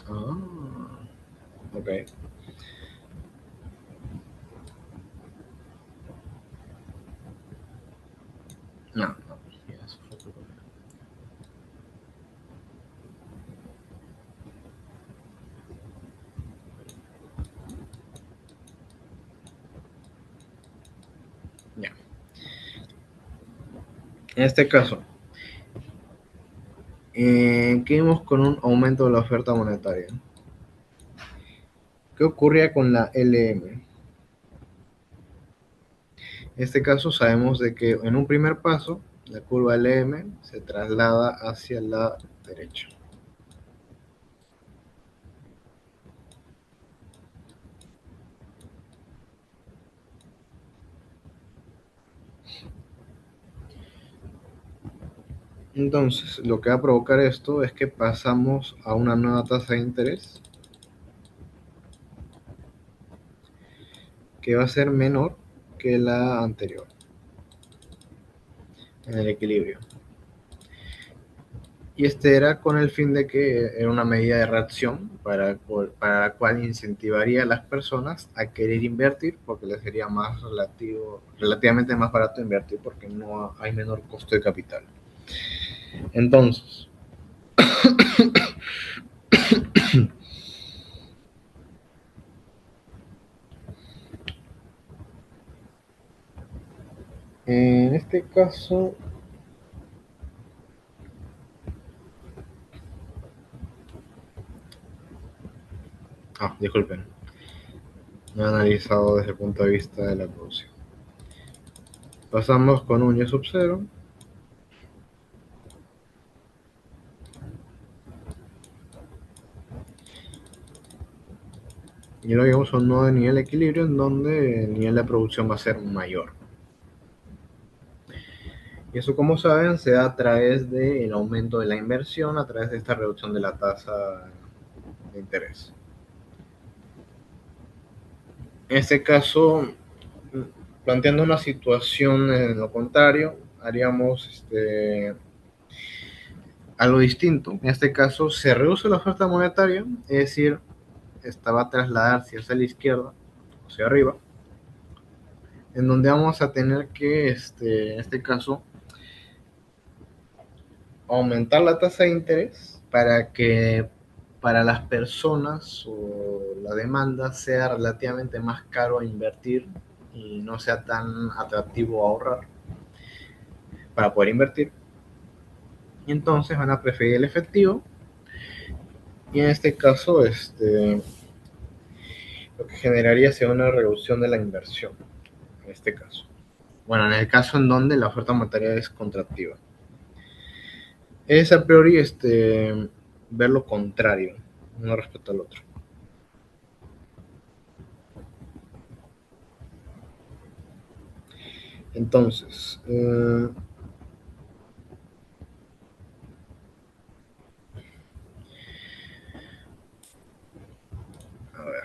Ah, ok. No, no. Ya, eso fue otro problema. Ya. En este caso, ¿qué vimos con un aumento de la oferta monetaria? ¿Qué ocurría con la LM? En este caso sabemos de que en un primer paso la curva LM se traslada hacia la derecha. Entonces, lo que va a provocar esto es que pasamos a una nueva tasa de interés que va a ser menor que la anterior en el equilibrio. Y este era con el fin de que era una medida de reacción para la cual incentivaría a las personas a querer invertir porque les sería más relativamente más barato invertir porque no hay menor costo de capital. Entonces, en este caso, disculpen, no he analizado desde el punto de vista de la producción. Pasamos con un y sub 0 y luego llegamos a un nuevo nivel de equilibrio en donde el nivel de producción va a ser mayor. Y eso, como saben, se da a través del aumento de la inversión, a través de esta reducción de la tasa de interés. En este caso, planteando una situación en lo contrario, haríamos algo distinto. En este caso, se reduce la oferta monetaria, es decir, esta va a trasladarse hacia la izquierda, hacia arriba, en donde vamos a tener que, en este caso, aumentar la tasa de interés para que para las personas o la demanda sea relativamente más caro invertir y no sea tan atractivo ahorrar para poder invertir. Y entonces van a preferir el efectivo y en este caso lo que generaría sería una reducción de la inversión en este caso. Bueno, en el caso en donde la oferta monetaria es contractiva. Es a priori ver lo contrario, uno respecto al otro. Entonces, a ver,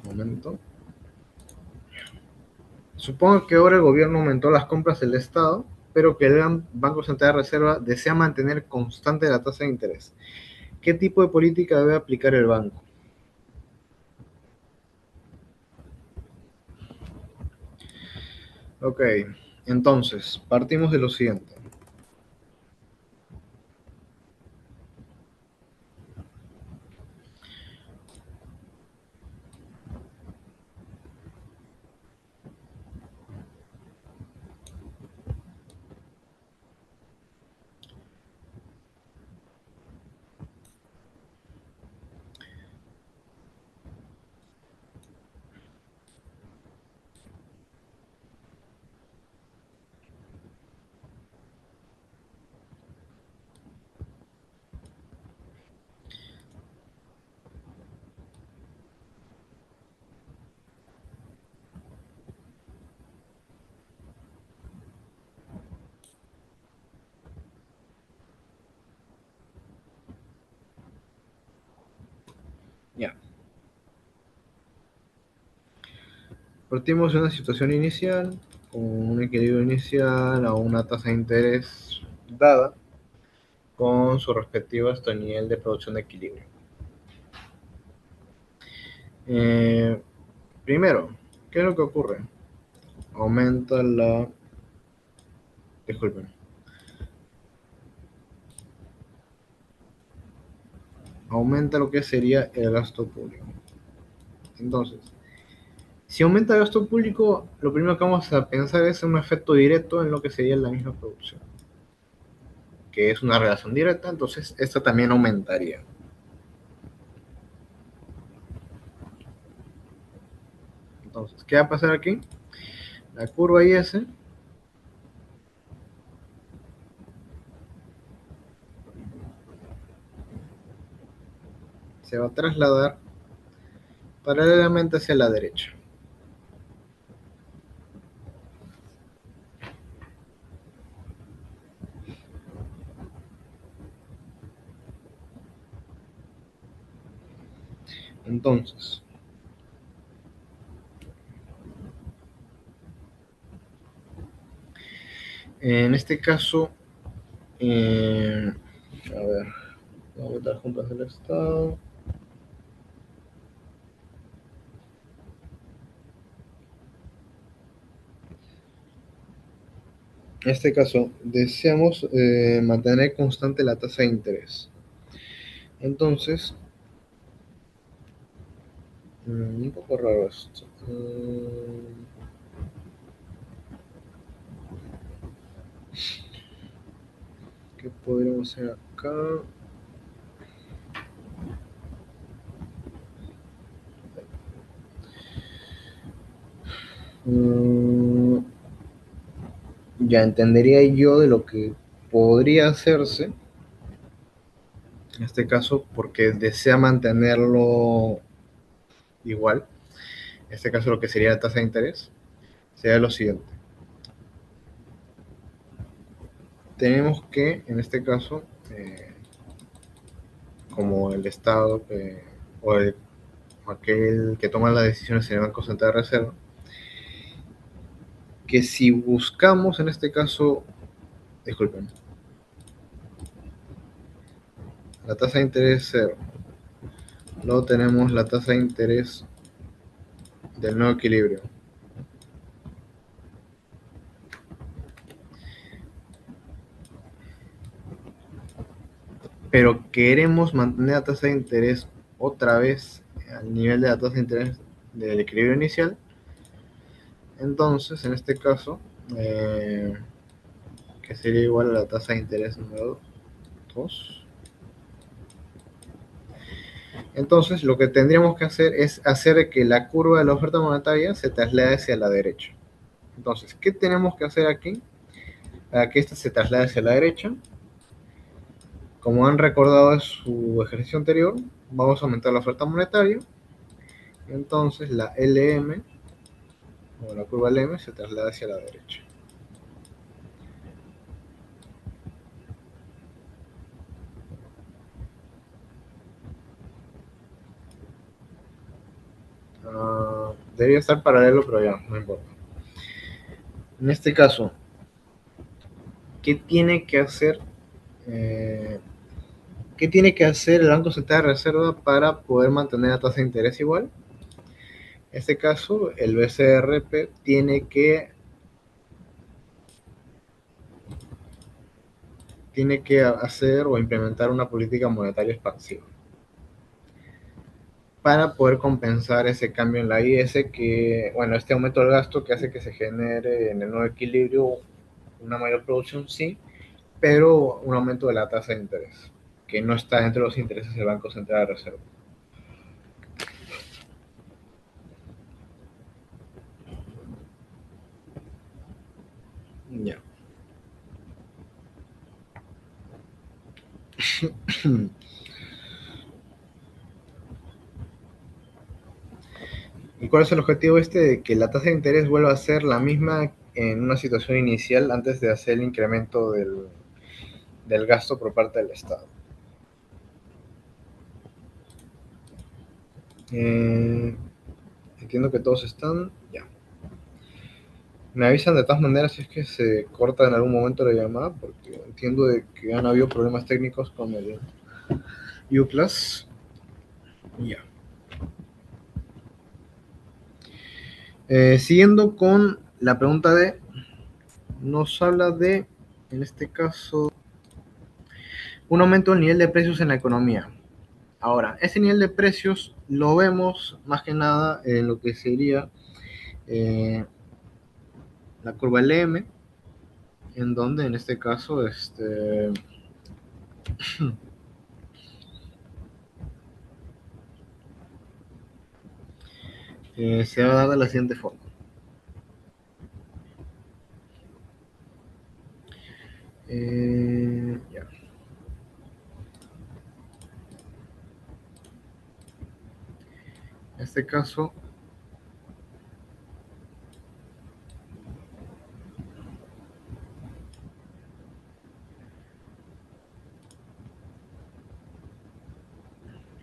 un momento. Supongo que ahora el gobierno aumentó las compras del Estado, pero que el Banco Central de Reserva desea mantener constante la tasa de interés. ¿Qué tipo de política debe aplicar el banco? Ok, entonces, partimos de lo siguiente. Ya, partimos de una situación inicial, con un equilibrio inicial a una tasa de interés dada, con su respectivo hasta nivel de producción de equilibrio. Eh, Primero, ¿qué es lo que ocurre? Aumenta la... Disculpen. Aumenta lo que sería el gasto público. Entonces, si aumenta el gasto público, lo primero que vamos a pensar es un efecto directo en lo que sería la misma producción, que es una relación directa, entonces esta también aumentaría. Entonces, ¿qué va a pasar aquí? La curva IS se va a trasladar paralelamente hacia la derecha. Entonces, en este caso, a ver, vamos a meter juntas del Estado. En este caso, deseamos mantener constante la tasa de interés. Entonces, un poco raro esto. ¿Qué podríamos hacer acá? Mm, ya entendería yo de lo que podría hacerse, en este caso, porque desea mantenerlo igual. En este caso, lo que sería la tasa de interés sería lo siguiente. Tenemos que, en este caso, como el Estado o aquel que toma las decisiones en el Banco Central de Reserva, que si buscamos, en este caso, disculpen, la tasa de interés cero, luego tenemos la tasa de interés del nuevo equilibrio, pero queremos mantener la tasa de interés otra vez al nivel de la tasa de interés del equilibrio inicial, entonces en este caso, que sería igual a la tasa de interés número 2. Entonces lo que tendríamos que hacer es hacer que la curva de la oferta monetaria se traslade hacia la derecha. Entonces, ¿qué tenemos que hacer aquí para que esta se traslade hacia la derecha? Como han recordado en su ejercicio anterior, vamos a aumentar la oferta monetaria. Entonces la LM, o la curva LM, se traslada hacia la derecha. debería estar paralelo, pero ya, no importa. En este caso, ¿qué tiene que hacer? eh, ¿Qué tiene que hacer el Banco Central de Reserva para poder mantener la tasa de interés igual? En este caso, el BCRP tiene que hacer o implementar una política monetaria expansiva para poder compensar ese cambio en la IS que, bueno, este aumento del gasto que hace que se genere en el nuevo equilibrio una mayor producción, sí, pero un aumento de la tasa de interés, que no está dentro de los intereses del Banco Central de Reserva. Ya. ¿Y cuál es el objetivo este? De que la tasa de interés vuelva a ser la misma en una situación inicial antes de hacer el incremento del gasto por parte del Estado. Eh, entiendo que todos están. Ya. Me avisan de todas maneras si es que se corta en algún momento la llamada, porque entiendo de que han habido problemas técnicos con el UClass. Ya. Siguiendo con la pregunta de, nos habla de, en este caso, un aumento del nivel de precios en la economía. Ahora, ese nivel de precios lo vemos más que nada en lo que sería eh, la curva LM, en donde en este caso se va a dar de la siguiente forma. Ya. En este caso,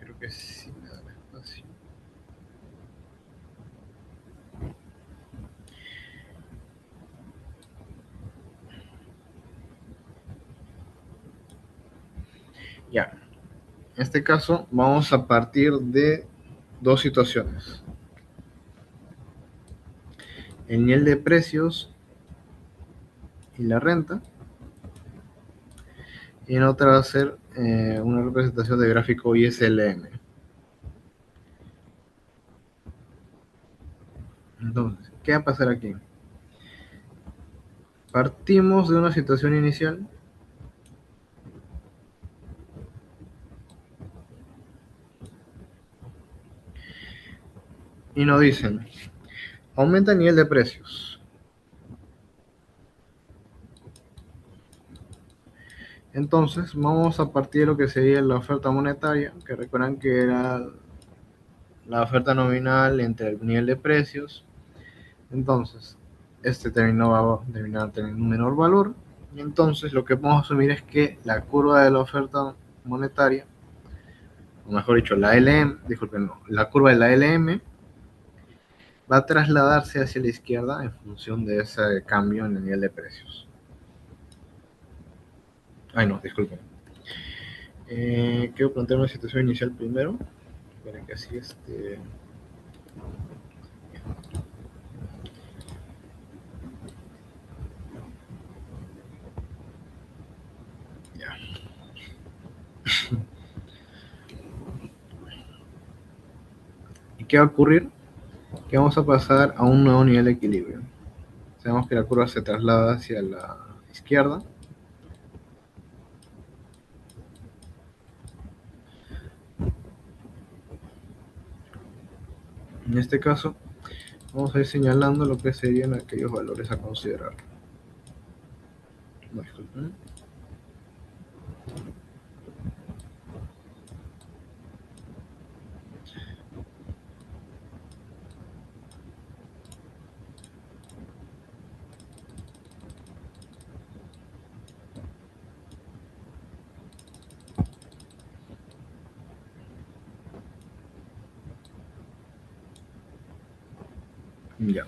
creo que sí me da espacio. Ya. En este caso, vamos a partir de dos situaciones. El nivel de precios y la renta. Y en otra va a ser una representación de gráfico ISLM. Entonces, ¿qué va a pasar aquí? Partimos de una situación inicial y nos dicen, aumenta el nivel de precios. Entonces, vamos a partir de lo que sería la oferta monetaria, que recuerdan que era la oferta nominal entre el nivel de precios. Entonces, este término va a terminar teniendo un menor valor. Y entonces, lo que podemos asumir es que la curva de la oferta monetaria, o mejor dicho, la LM, disculpen, no, la curva de la LM va a trasladarse hacia la izquierda en función de ese cambio en el nivel de precios. Ay, no, disculpen. Quiero plantear una situación inicial primero, para que así ya. ¿Y qué va a ocurrir? Que vamos a pasar a un nuevo nivel de equilibrio. Sabemos que la curva se traslada hacia la izquierda. En este caso, vamos a ir señalando lo que serían aquellos valores a considerar. No, disculpen. Ya.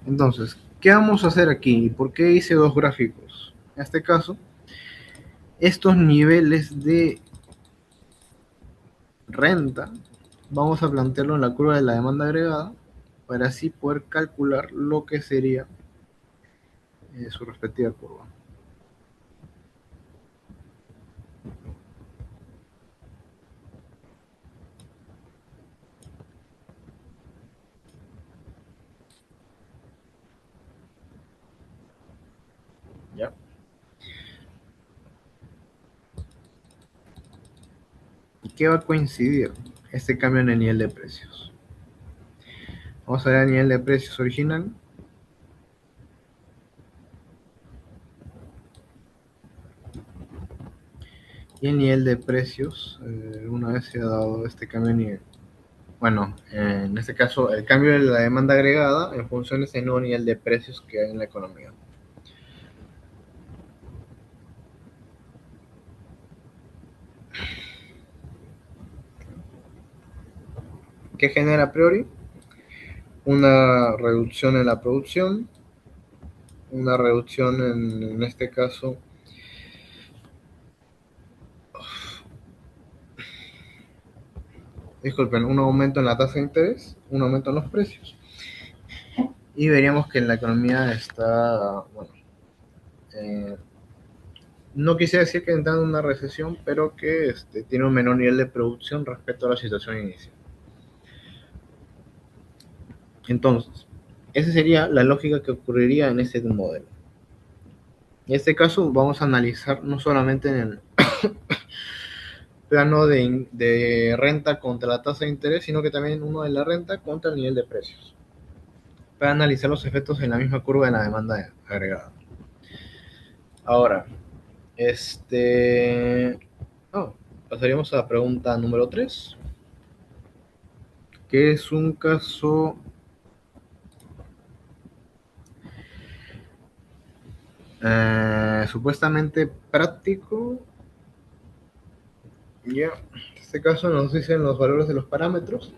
Entonces, ¿qué vamos a hacer aquí? ¿Por qué hice dos gráficos? En este caso, estos niveles de renta, vamos a plantearlo en la curva de la demanda agregada para así poder calcular lo que sería su respectiva curva. ¿Ya? ¿Y qué va a coincidir? Este cambio en el nivel de precios. Vamos a ver el nivel de precios original. Y el nivel de precios, una vez se ha dado este cambio de nivel. Bueno, en este caso, el cambio de la demanda agregada en función de ese nuevo nivel de precios que hay en la economía. ¿Qué genera a priori? Una reducción en la producción, una reducción en este caso, disculpen, un aumento en la tasa de interés, un aumento en los precios. Y veríamos que la economía está, bueno, eh, no quisiera decir que entrando en una recesión, pero que tiene un menor nivel de producción respecto a la situación inicial. Entonces, esa sería la lógica que ocurriría en este modelo. En este caso vamos a analizar no solamente en el plano de renta contra la tasa de interés, sino que también uno de la renta contra el nivel de precios, para analizar los efectos en la misma curva de la demanda agregada. Ahora, oh, pasaríamos a la pregunta número 3, que es un caso supuestamente práctico. Ya, en este caso nos dicen los valores de los parámetros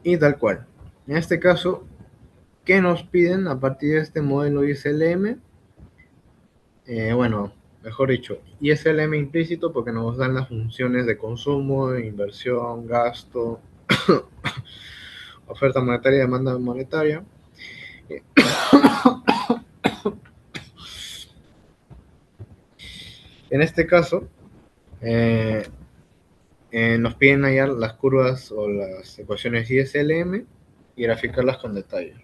y tal cual. En este caso, ¿qué nos piden a partir de este modelo ISLM? Bueno, mejor dicho, ISLM implícito porque nos dan las funciones de consumo, inversión, gasto, oferta monetaria y demanda monetaria. En este caso, eh, nos piden hallar las curvas o las ecuaciones ISLM y graficarlas con detalle.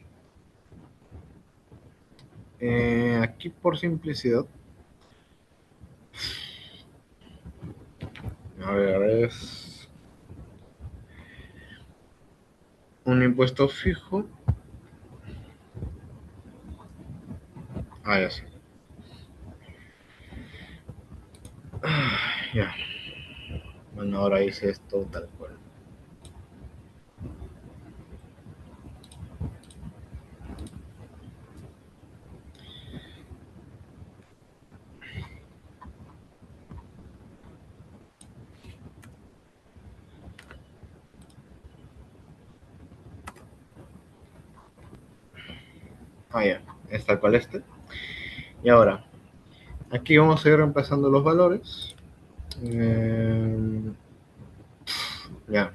Aquí por simplicidad, a ver, es un impuesto fijo. Ah, ya sé. Ya. Bueno, ahora hice esto tal cual. Ah, ya. Es tal cual este. Y ahora, aquí vamos a ir reemplazando los valores. Eh, ya.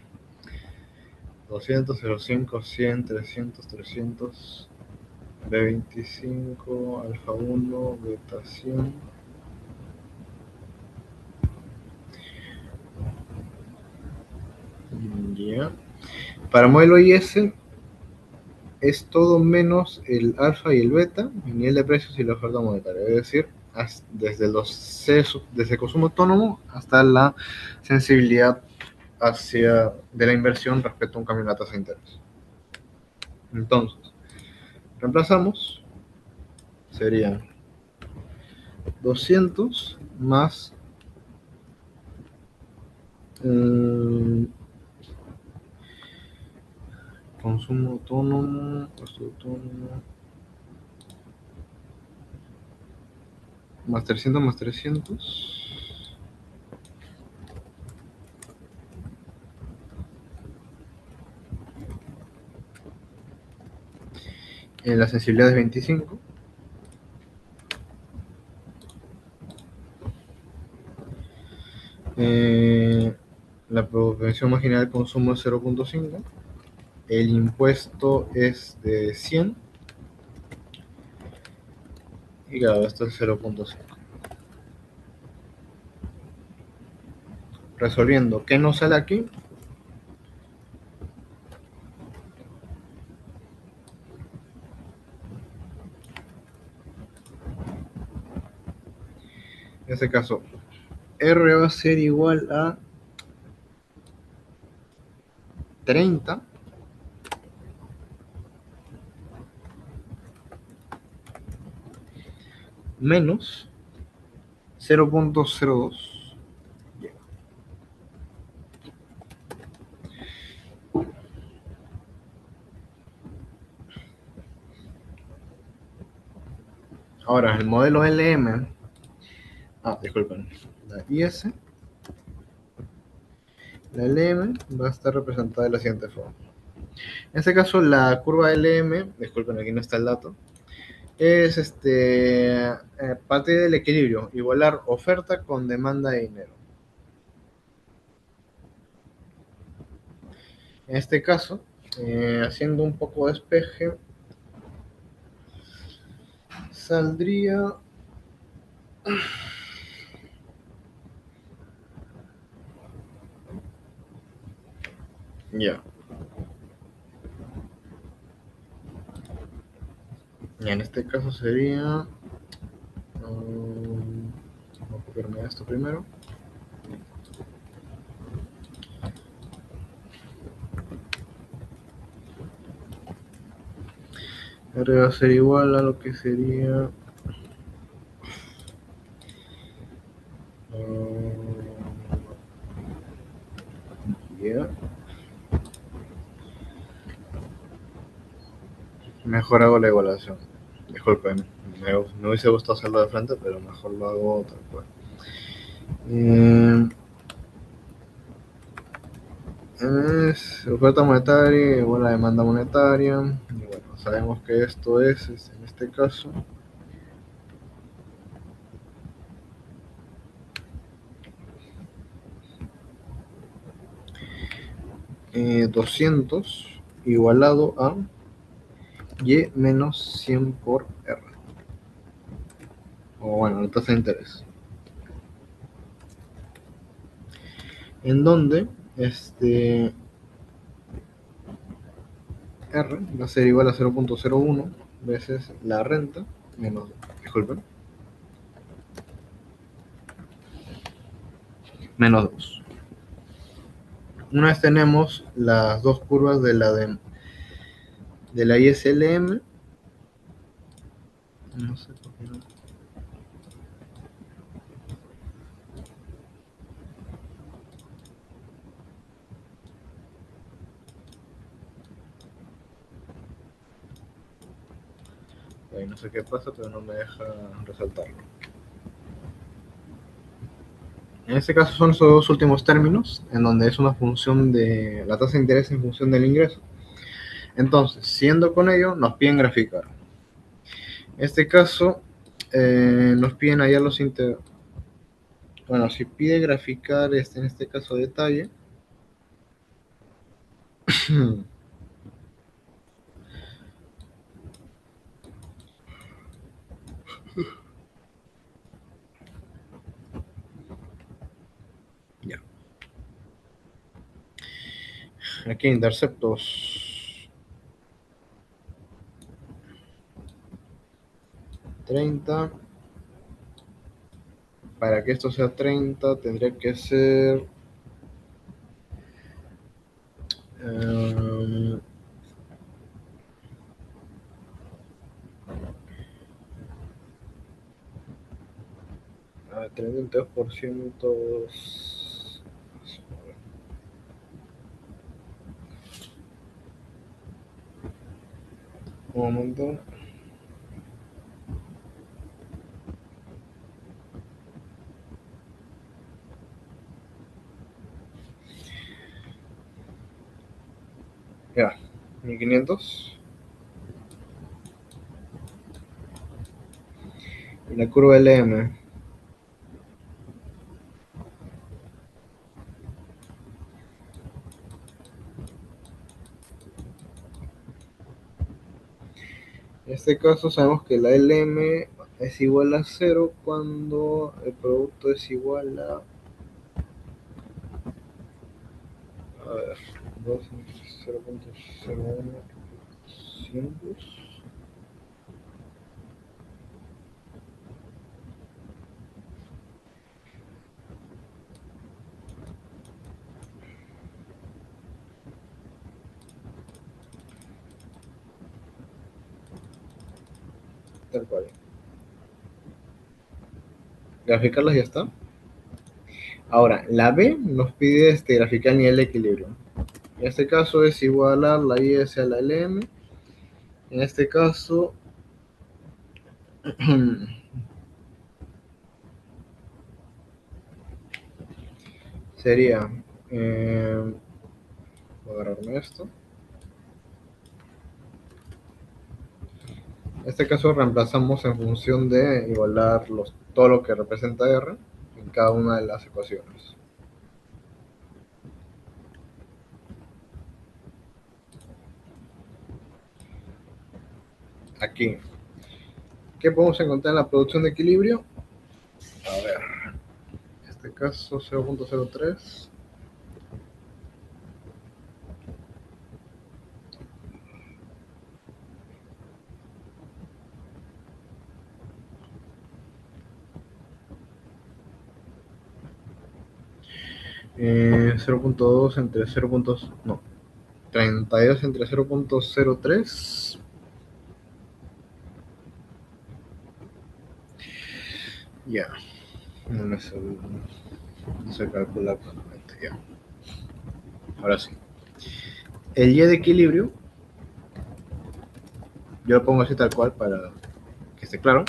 200, 05, 100, 300, 300, B25, alfa 1, beta 100. Ya. Para modelo IS es todo menos el alfa y el beta, el nivel de precios y la oferta monetaria. Es decir, desde el consumo autónomo hasta la sensibilidad hacia de la inversión respecto a un cambio en la tasa de interés. Entonces, reemplazamos, sería 200 más eh, consumo autónomo, costo autónomo, más 300 más 300. La sensibilidad es 25. Eh, la propensión marginal de consumo es 0.5. El impuesto es de 100. Y claro, esto es 0.5. Resolviendo, ¿qué nos sale aquí? En este caso, R va a ser igual a 30 menos 0.02. Ahora, el modelo LM, disculpen, la IS, la LM va a estar representada de la siguiente forma. En este caso, la curva LM, disculpen, aquí no está el dato, es parte del equilibrio, igualar oferta con demanda de dinero. En este caso, haciendo un poco de despeje, saldría ya. Y en este caso sería, vamos a copiarme esto primero. R va a ser igual a lo que sería ya. Mejor hago la igualación. Disculpen, me hubiese gustado hacerlo de frente, pero mejor lo hago tal cual. Eh, es oferta monetaria igual a demanda monetaria. Y bueno, sabemos que esto es en este caso, 200 igualado a y menos 100 por R. O bueno, la tasa de interés. En donde R va a ser igual a 0.01 veces la renta menos, disculpen, menos 2. Una vez tenemos las dos curvas de la ISLM, no sé por qué no. Ahí no sé qué pasa, pero no me deja resaltarlo. En este caso son estos dos últimos términos, en donde es una función de la tasa de interés en función del ingreso. Entonces, siendo con ello, nos piden graficar. En este caso, nos piden hallar los integros. Bueno, si pide graficar en este caso detalle, ya. Aquí interceptos 30. Para que esto sea 30 tendría que ser 32%. Un momento. Ya, 1500. Y la curva LM. En este caso sabemos que la LM es igual a cero cuando el producto es igual a ver, 2 entre 0.01 tal cual. Graficarlas ya está. Ahora, la B nos pide graficar el nivel de equilibrio. En este caso es igualar la IS a la LM. En este caso sería, voy a agarrarme esto. En este caso reemplazamos en función de igualar todo lo que representa R en cada una de las ecuaciones. Aquí, ¿qué podemos encontrar en la producción de equilibrio? A ver, en este caso 0.03. Eh, 0.2 entre 0. No, 32 entre 0.03. Ya, no me sé, no se calcula actualmente. Ya, ahora sí. El Y de equilibrio, yo lo pongo así tal cual para que esté claro,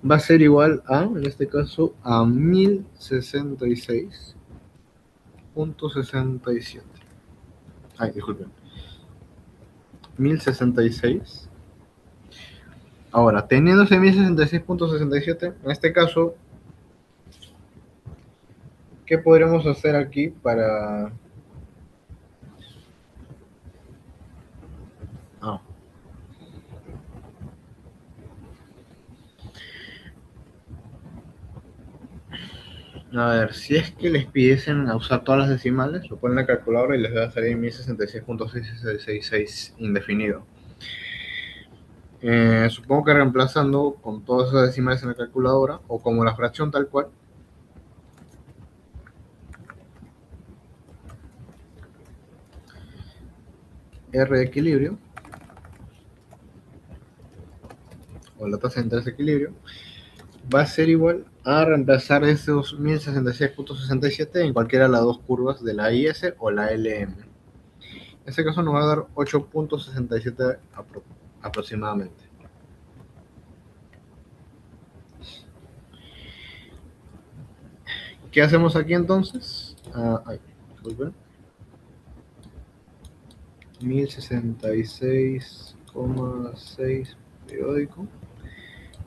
va a ser igual a, en este caso, a 1066.67. Ay, disculpen. 1066. Ahora, teniendo ese 1066.67, en este caso, ¿qué podríamos hacer aquí para... Ah, a ver, si es que les pidiesen a usar todas las decimales, lo ponen en la calculadora y les va a salir 1066.666 indefinido. Supongo que reemplazando con todas esas decimales en la calculadora, o como la fracción tal cual, R de equilibrio, o la tasa de desequilibrio, va a ser igual a reemplazar esos 1066.67 en cualquiera de las dos curvas de la IS o la LM. En este caso nos va a dar 8.67 aproximadamente. ¿Qué hacemos aquí entonces? Disculpen. 1066,6 periódico.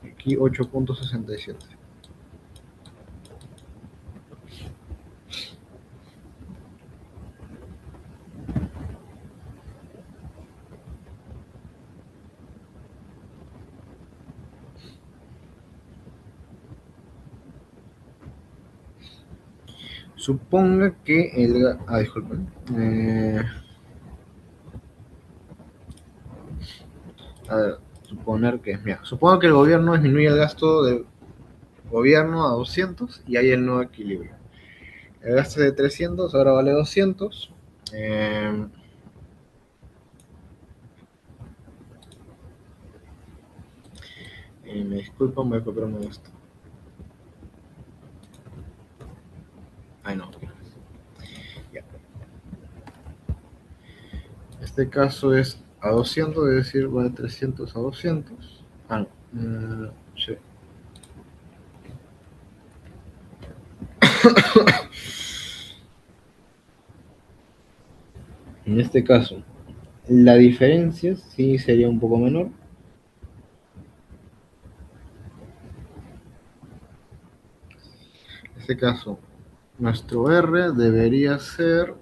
Aquí 8.67. Suponga que el... disculpen. A ver, supongo que el gobierno disminuye el gasto del gobierno a 200 y hay el nuevo equilibrio. El gasto de 300 ahora vale 200. Eh, y me disculpan, voy a copiarme esto. Ay, no. Ya. Este caso es a 200, es decir, va de 300 a 200. Ah, no. Sí. En este caso, la diferencia sí sería un poco menor. este caso, nuestro R debería ser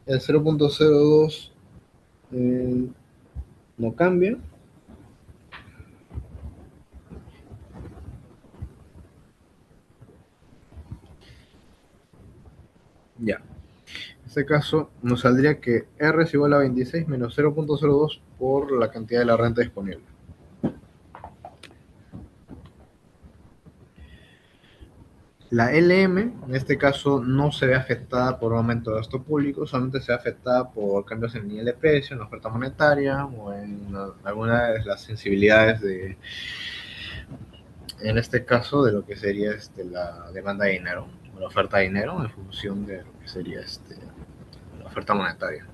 el 0.02, no cambia. Ya. En este caso nos saldría que R es igual a 26 menos 0.02 por la cantidad de la renta disponible. La LM, en este caso, no se ve afectada por un aumento de gasto público, solamente se ve afectada por cambios en el nivel de precio, en la oferta monetaria o en alguna de las sensibilidades de, en este caso, de lo que sería la demanda de dinero, o la oferta de dinero en función de lo que sería la oferta monetaria.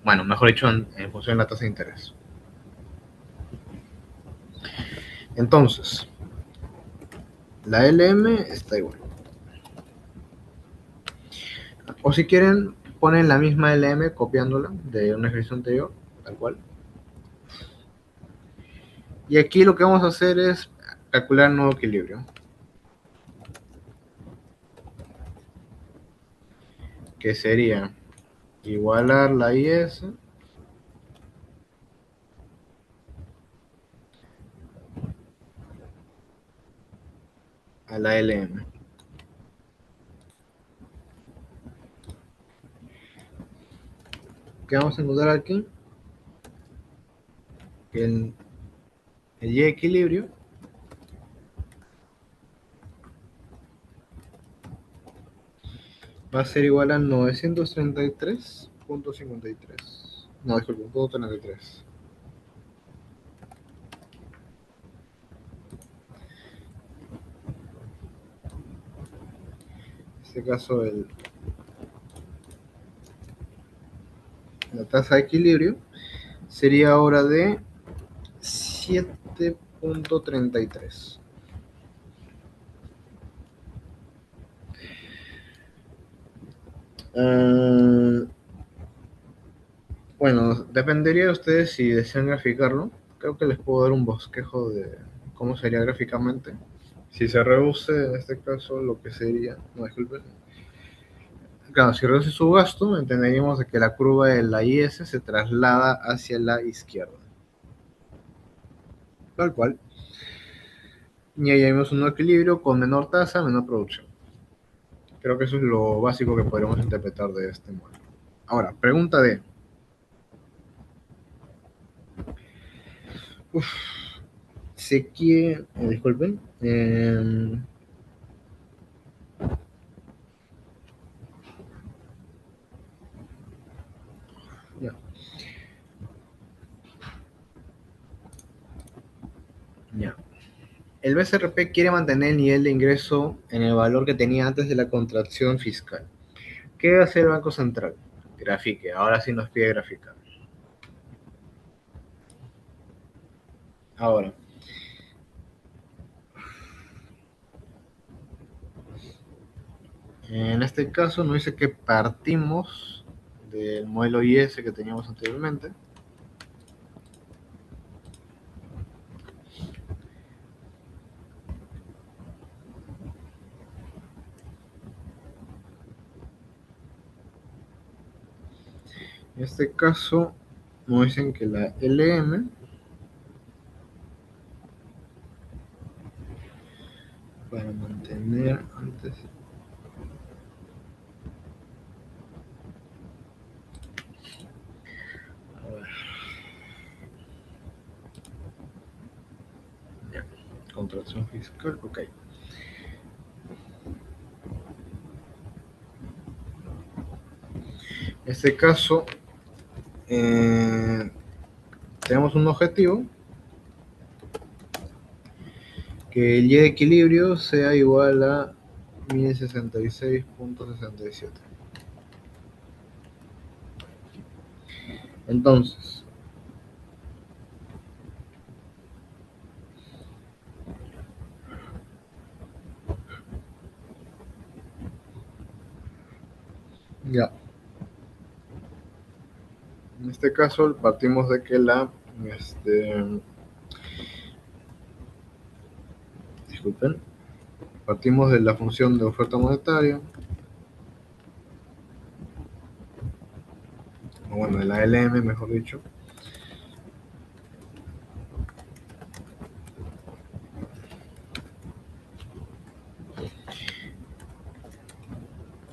Bueno, mejor dicho, en función de la tasa de interés. Entonces, la LM está igual. O si quieren, ponen la misma LM copiándola de un ejercicio anterior, tal cual. Y aquí lo que vamos a hacer es calcular el nuevo equilibrio, que sería igualar la IS a la LM. ¿Qué vamos a encontrar aquí? Que el Y equilibrio va a ser igual a 933.53. No, disculpe, 33. En este caso, la tasa de equilibrio sería ahora de 7.33. Bueno, dependería de ustedes si desean graficarlo. Creo que les puedo dar un bosquejo de cómo sería gráficamente. Si se reduce, en este caso, lo que sería, no, disculpen. Claro, si reduce su gasto, entenderíamos de que la curva de la IS se traslada hacia la izquierda. Tal cual. Y ahí vemos un equilibrio con menor tasa, menor producción. Creo que eso es lo básico que podríamos interpretar de este modelo. Ahora, pregunta de... Uf, sé que... disculpen. Ya, ya. El BCRP quiere mantener el nivel de ingreso en el valor que tenía antes de la contracción fiscal. ¿Qué hace el Banco Central? Grafique, ahora sí nos pide graficar. Ahora, en este caso nos dice que partimos del modelo IS que teníamos anteriormente. En este caso nos dicen que la LM para mantener antes. A ver, ya, contracción fiscal, ok. En este caso, tenemos un objetivo que el Y de equilibrio sea igual a 1066.67. Entonces, ya, en este caso partimos de que disculpen, Partimos de la función de oferta monetaria, o bueno, de la LM, mejor dicho.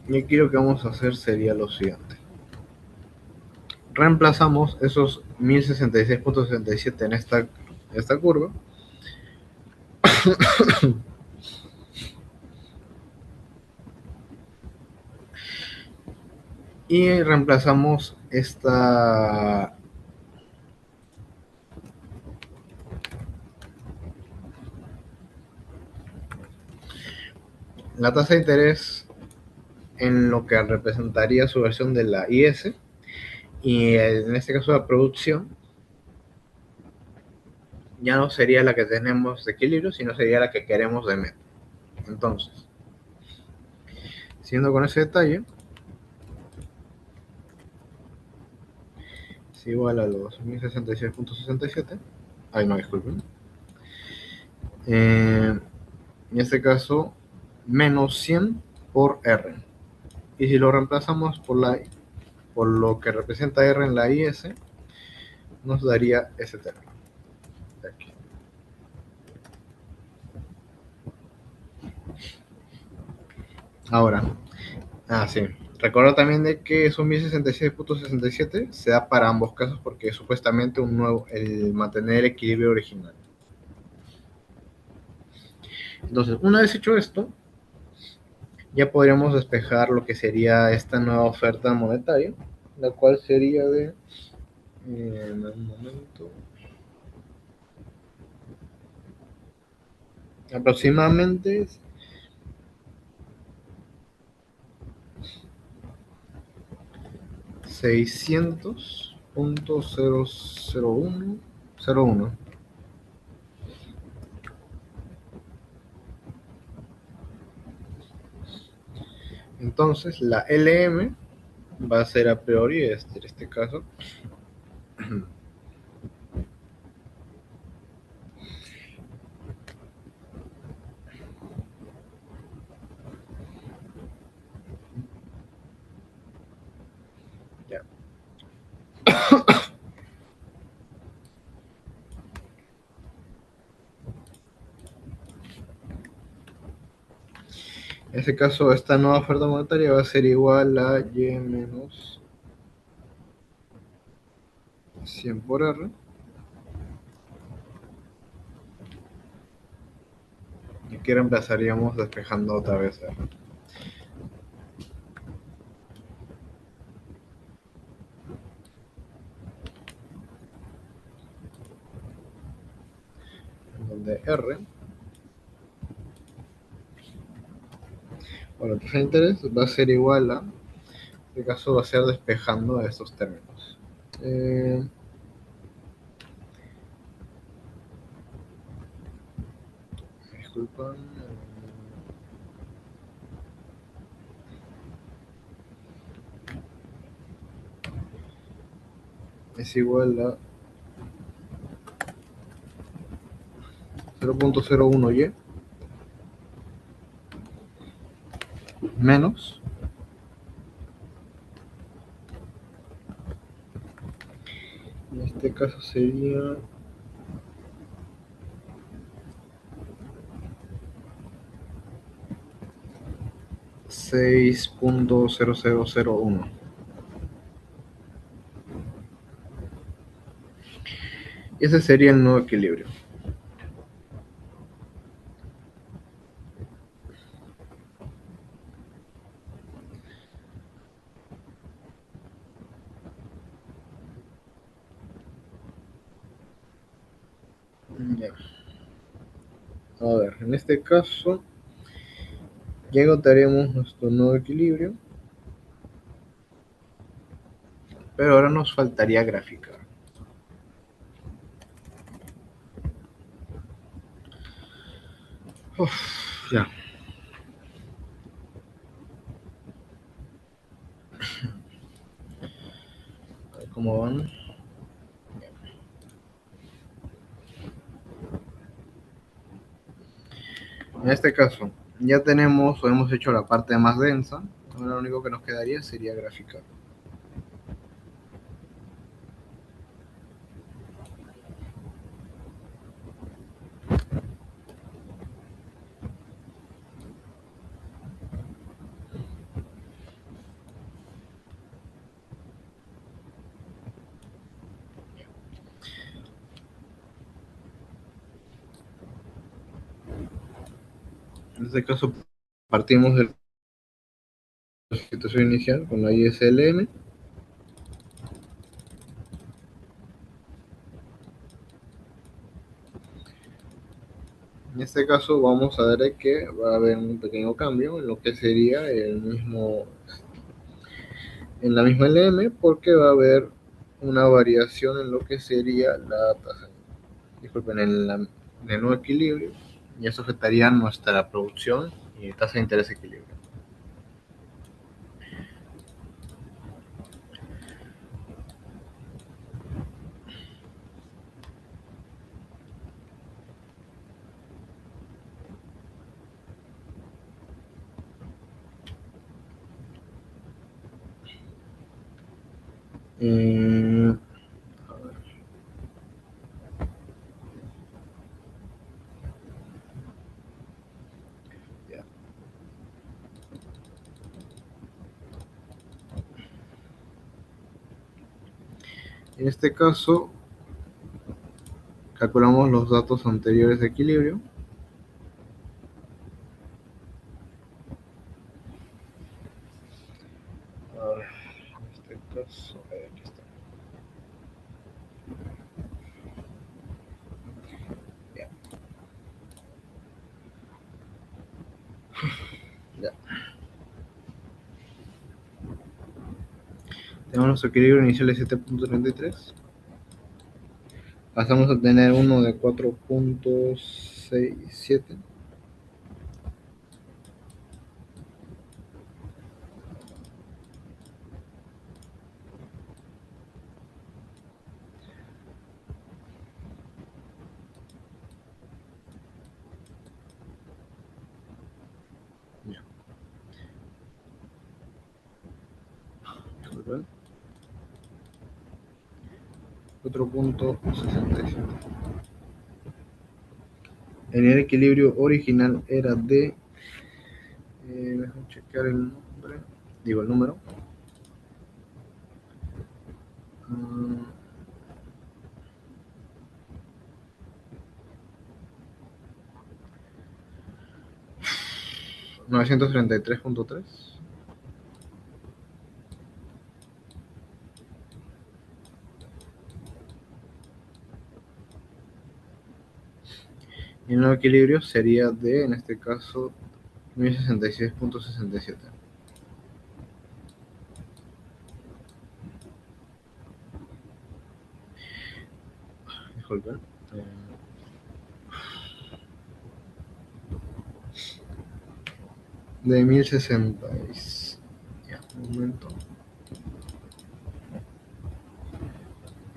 Y aquí lo que vamos a hacer sería lo siguiente. Reemplazamos esos 1066.67 en esta curva y reemplazamos la tasa de interés en lo que representaría su versión de la IS, y en este caso la producción ya no sería la que tenemos de equilibrio, sino sería la que queremos de meta. Entonces, siendo con ese detalle, es igual a los 1066.67. Ay, no, disculpen. En este caso, menos 100 por R. Y si lo reemplazamos por lo que representa R en la IS, nos daría ese término de aquí. Ahora, sí. Recuerda también de que esos 1066.67 se da para ambos casos porque es supuestamente el mantener el equilibrio original. Entonces, una vez hecho esto, ya podríamos despejar lo que sería esta nueva oferta monetaria, la cual sería de, un momento, aproximadamente 600.001. Entonces, la LM va a ser a priori en este caso ya. En este caso, esta nueva oferta monetaria va a ser igual a Y menos 100 por R. Y aquí reemplazaríamos despejando otra vez R. En donde R, bueno, la tasa de interés va a ser igual a, en este caso va a ser despejando estos términos. Eh, Disculpan. Es igual a 0.01y menos en este caso sería 6.0001. Y ese sería el nuevo equilibrio. Ya. A ver, en este caso ya encontraremos nuestro nuevo equilibrio, pero ahora nos faltaría graficar. Uf, ya. A ver cómo van. En este caso, Ya tenemos o hemos hecho la parte más densa. Ahora lo único que nos quedaría sería graficar. En este caso partimos de la situación inicial con la ISLM. En este caso vamos a ver que va a haber un pequeño cambio en lo que sería en la misma LM, porque va a haber una variación en lo que sería la tasa, disculpen, en el nuevo equilibrio, y eso afectaría nuestra producción y tasa de interés equilibrio. Mm, ya. En este caso, calculamos los datos anteriores de equilibrio. A ver, en este caso, aquí está. Ya, ya. Tenemos nuestro equilibrio inicial de 7.33. Pasamos a tener uno de 4.67. Ya, 4.67. El equilibrio original era de, déjame chequear el nombre, digo el número, 933.3. Y el nuevo equilibrio sería de, en este caso, 1066.67. Disculpen. De 1060. Ya, un momento.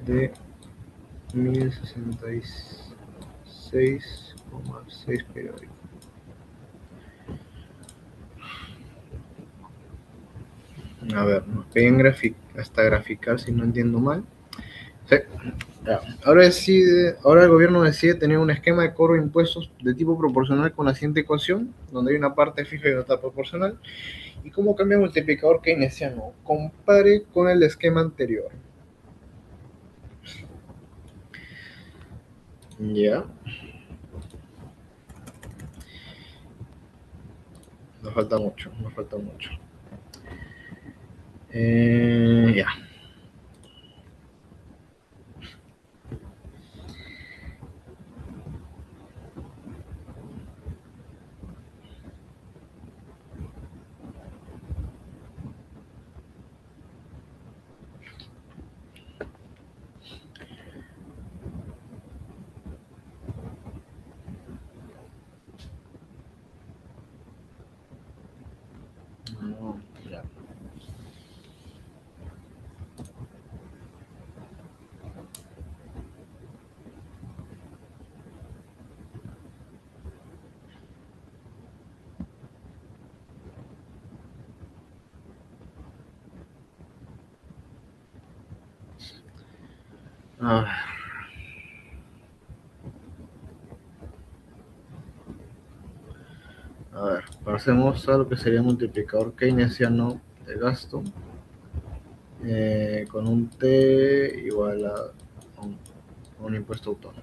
De 1066,6 periódico. A ver, nos piden hasta graficar si no entiendo mal. Sí. Ya. Ahora el gobierno decide tener un esquema de cobro de impuestos de tipo proporcional con la siguiente ecuación, donde hay una parte fija y otra proporcional. ¿Y cómo cambia el multiplicador keynesiano? Compare con el esquema anterior. Ya, nos falta mucho, nos falta mucho. Ya. No, ya. Ah, a ver, pasemos a lo que sería multiplicador keynesiano de gasto con un T igual a un impuesto autónomo.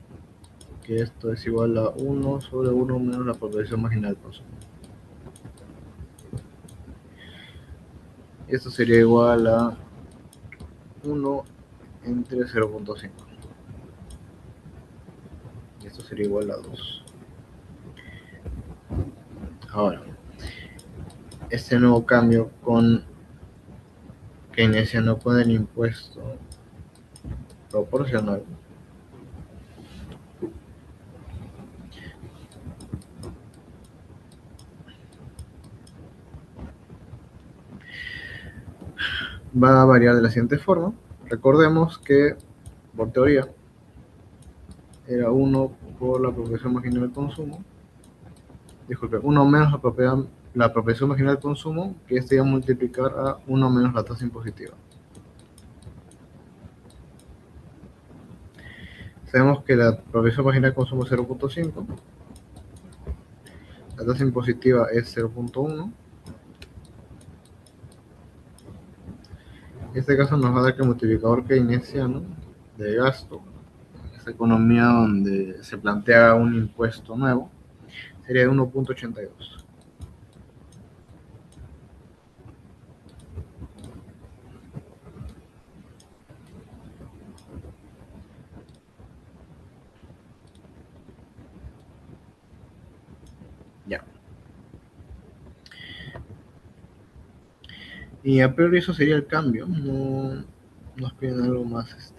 Que esto es igual a 1/1 menos la población marginal del consumo. Y esto sería igual a 1 entre 0.5. Y esto sería igual a 2. Ahora, este nuevo cambio con keynesiano con el impuesto proporcional va a variar de la siguiente forma. Recordemos que, por teoría, era 1 por la proporción marginal del consumo. Disculpe, 1 menos la proporción marginal del consumo, que este iba a multiplicar a 1 menos la tasa impositiva. Sabemos que la proporción marginal del consumo es 0.5, la tasa impositiva es 0.1. En este caso nos va a dar que el multiplicador keynesiano de gasto, en esta economía donde se plantea un impuesto nuevo, sería de 1.82. Ya. Y a priori eso sería el cambio. No nos piden algo más.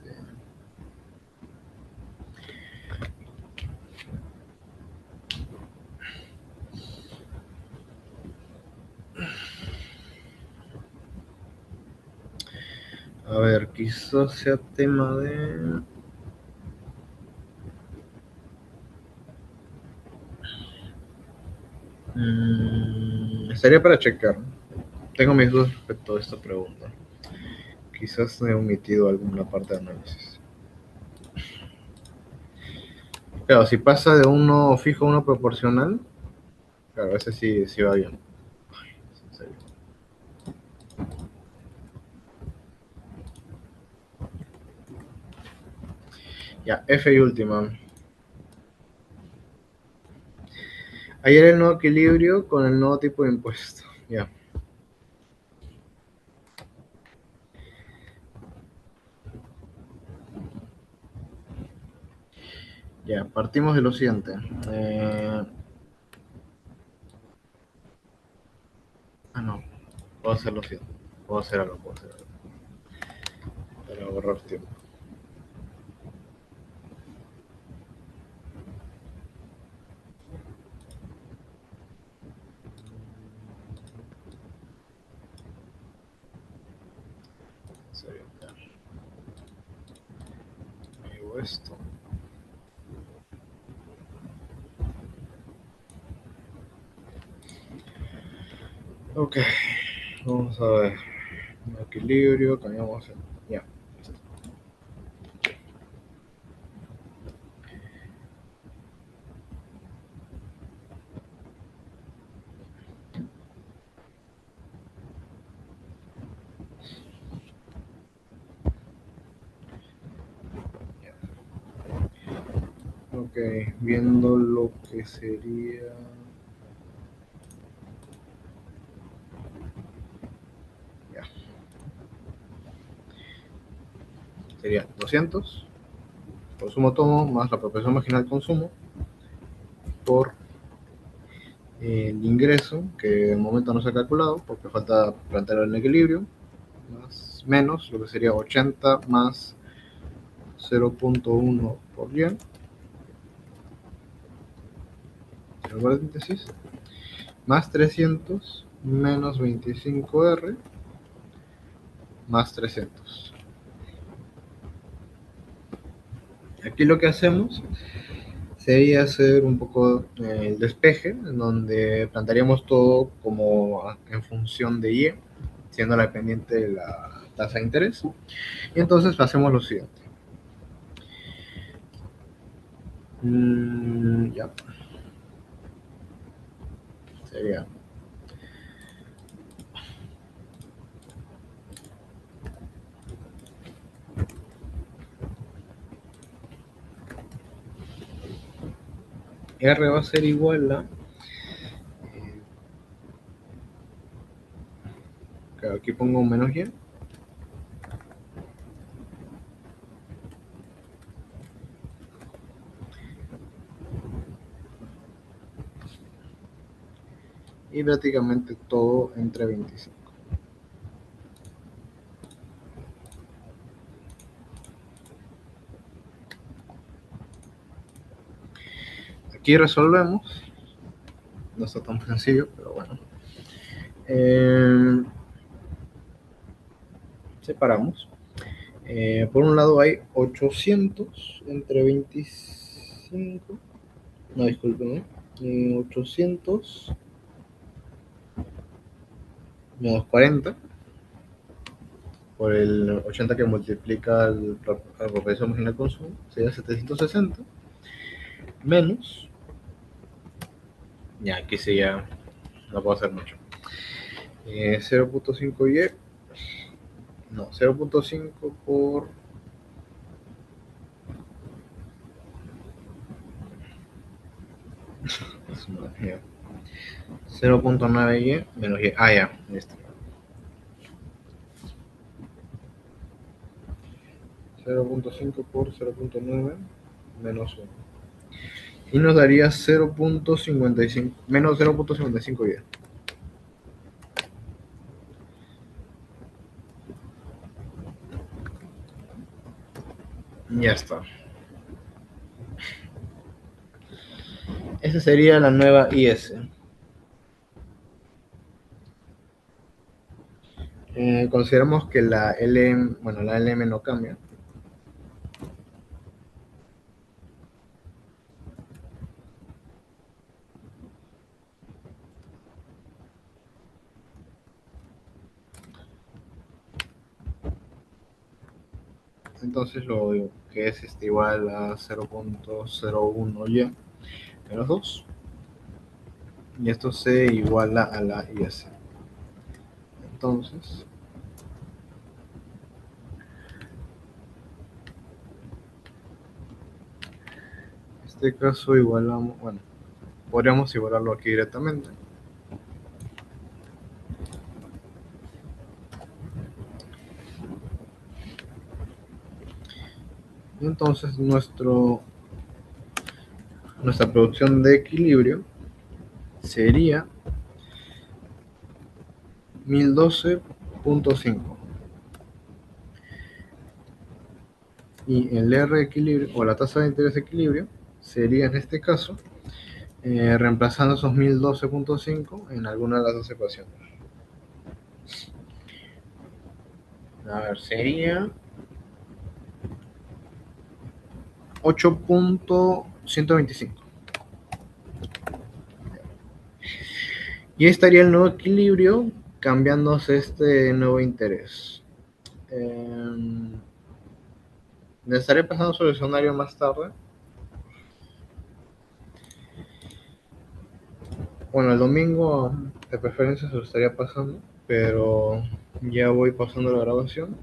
A ver, quizás sea tema de... estaría para checar. Tengo mis dudas respecto a esta pregunta. Quizás he omitido alguna parte de análisis. Claro, si pasa de uno fijo a uno proporcional, claro, ese sí va bien. En serio. Ya, F y última. Ayer el nuevo equilibrio con el nuevo tipo de impuesto. Ya, ya, partimos de lo siguiente. No, puedo hacer lo siguiente. Puedo hacer algo para ahorrar tiempo. En serio, ya. Digo esto. Ok, vamos a ver. Un equilibrio, cambiamos. Ya. Ok, viendo lo que sería. Ya, sería 200 consumo tomo más la proporción marginal consumo por el ingreso, que de momento no se ha calculado porque falta plantear el equilibrio, más menos lo que sería 80 más 0.1 por yen, paréntesis, más 300 menos 25R más 300. Aquí lo que hacemos sería hacer un poco el despeje, en donde plantearíamos todo como en función de Y, siendo la dependiente de la tasa de interés. Y entonces hacemos lo siguiente. Ya, sería. R va a ser igual a. Aquí pongo menos y. Y prácticamente todo entre 25. Aquí resolvemos. No está tan sencillo, pero bueno. Separamos. Por un lado hay 800 entre 25. No, disculpen. 800 menos 40 por el 80 que multiplica la proporción marginal consumo, sería 760 menos, ya aquí sí ya no puedo hacer mucho, 0.5y, no, 0.5 por 0.9y menos y, ya, listo. 0.5 por 0.9 menos 1. Y nos daría 0.55, menos 0.55y. Ya está. Esa sería la nueva IS. Consideramos que la LM, bueno, la LM no cambia. Entonces lo que es igual a 0.01y menos 2. Y esto se iguala a la IS. Entonces, en este caso igualamos, bueno, podríamos igualarlo aquí directamente. Y entonces nuestra producción de equilibrio sería 1012.5. Y el R de equilibrio, o la tasa de interés de equilibrio, sería en este caso, reemplazando esos 1012.5 en alguna de las dos ecuaciones. A ver, sería 8.125. Y ahí estaría el nuevo equilibrio cambiándose este nuevo interés. Les estaré pasando sobre el escenario más tarde. Bueno, el domingo de preferencia se lo estaría pasando, pero ya voy pasando la grabación.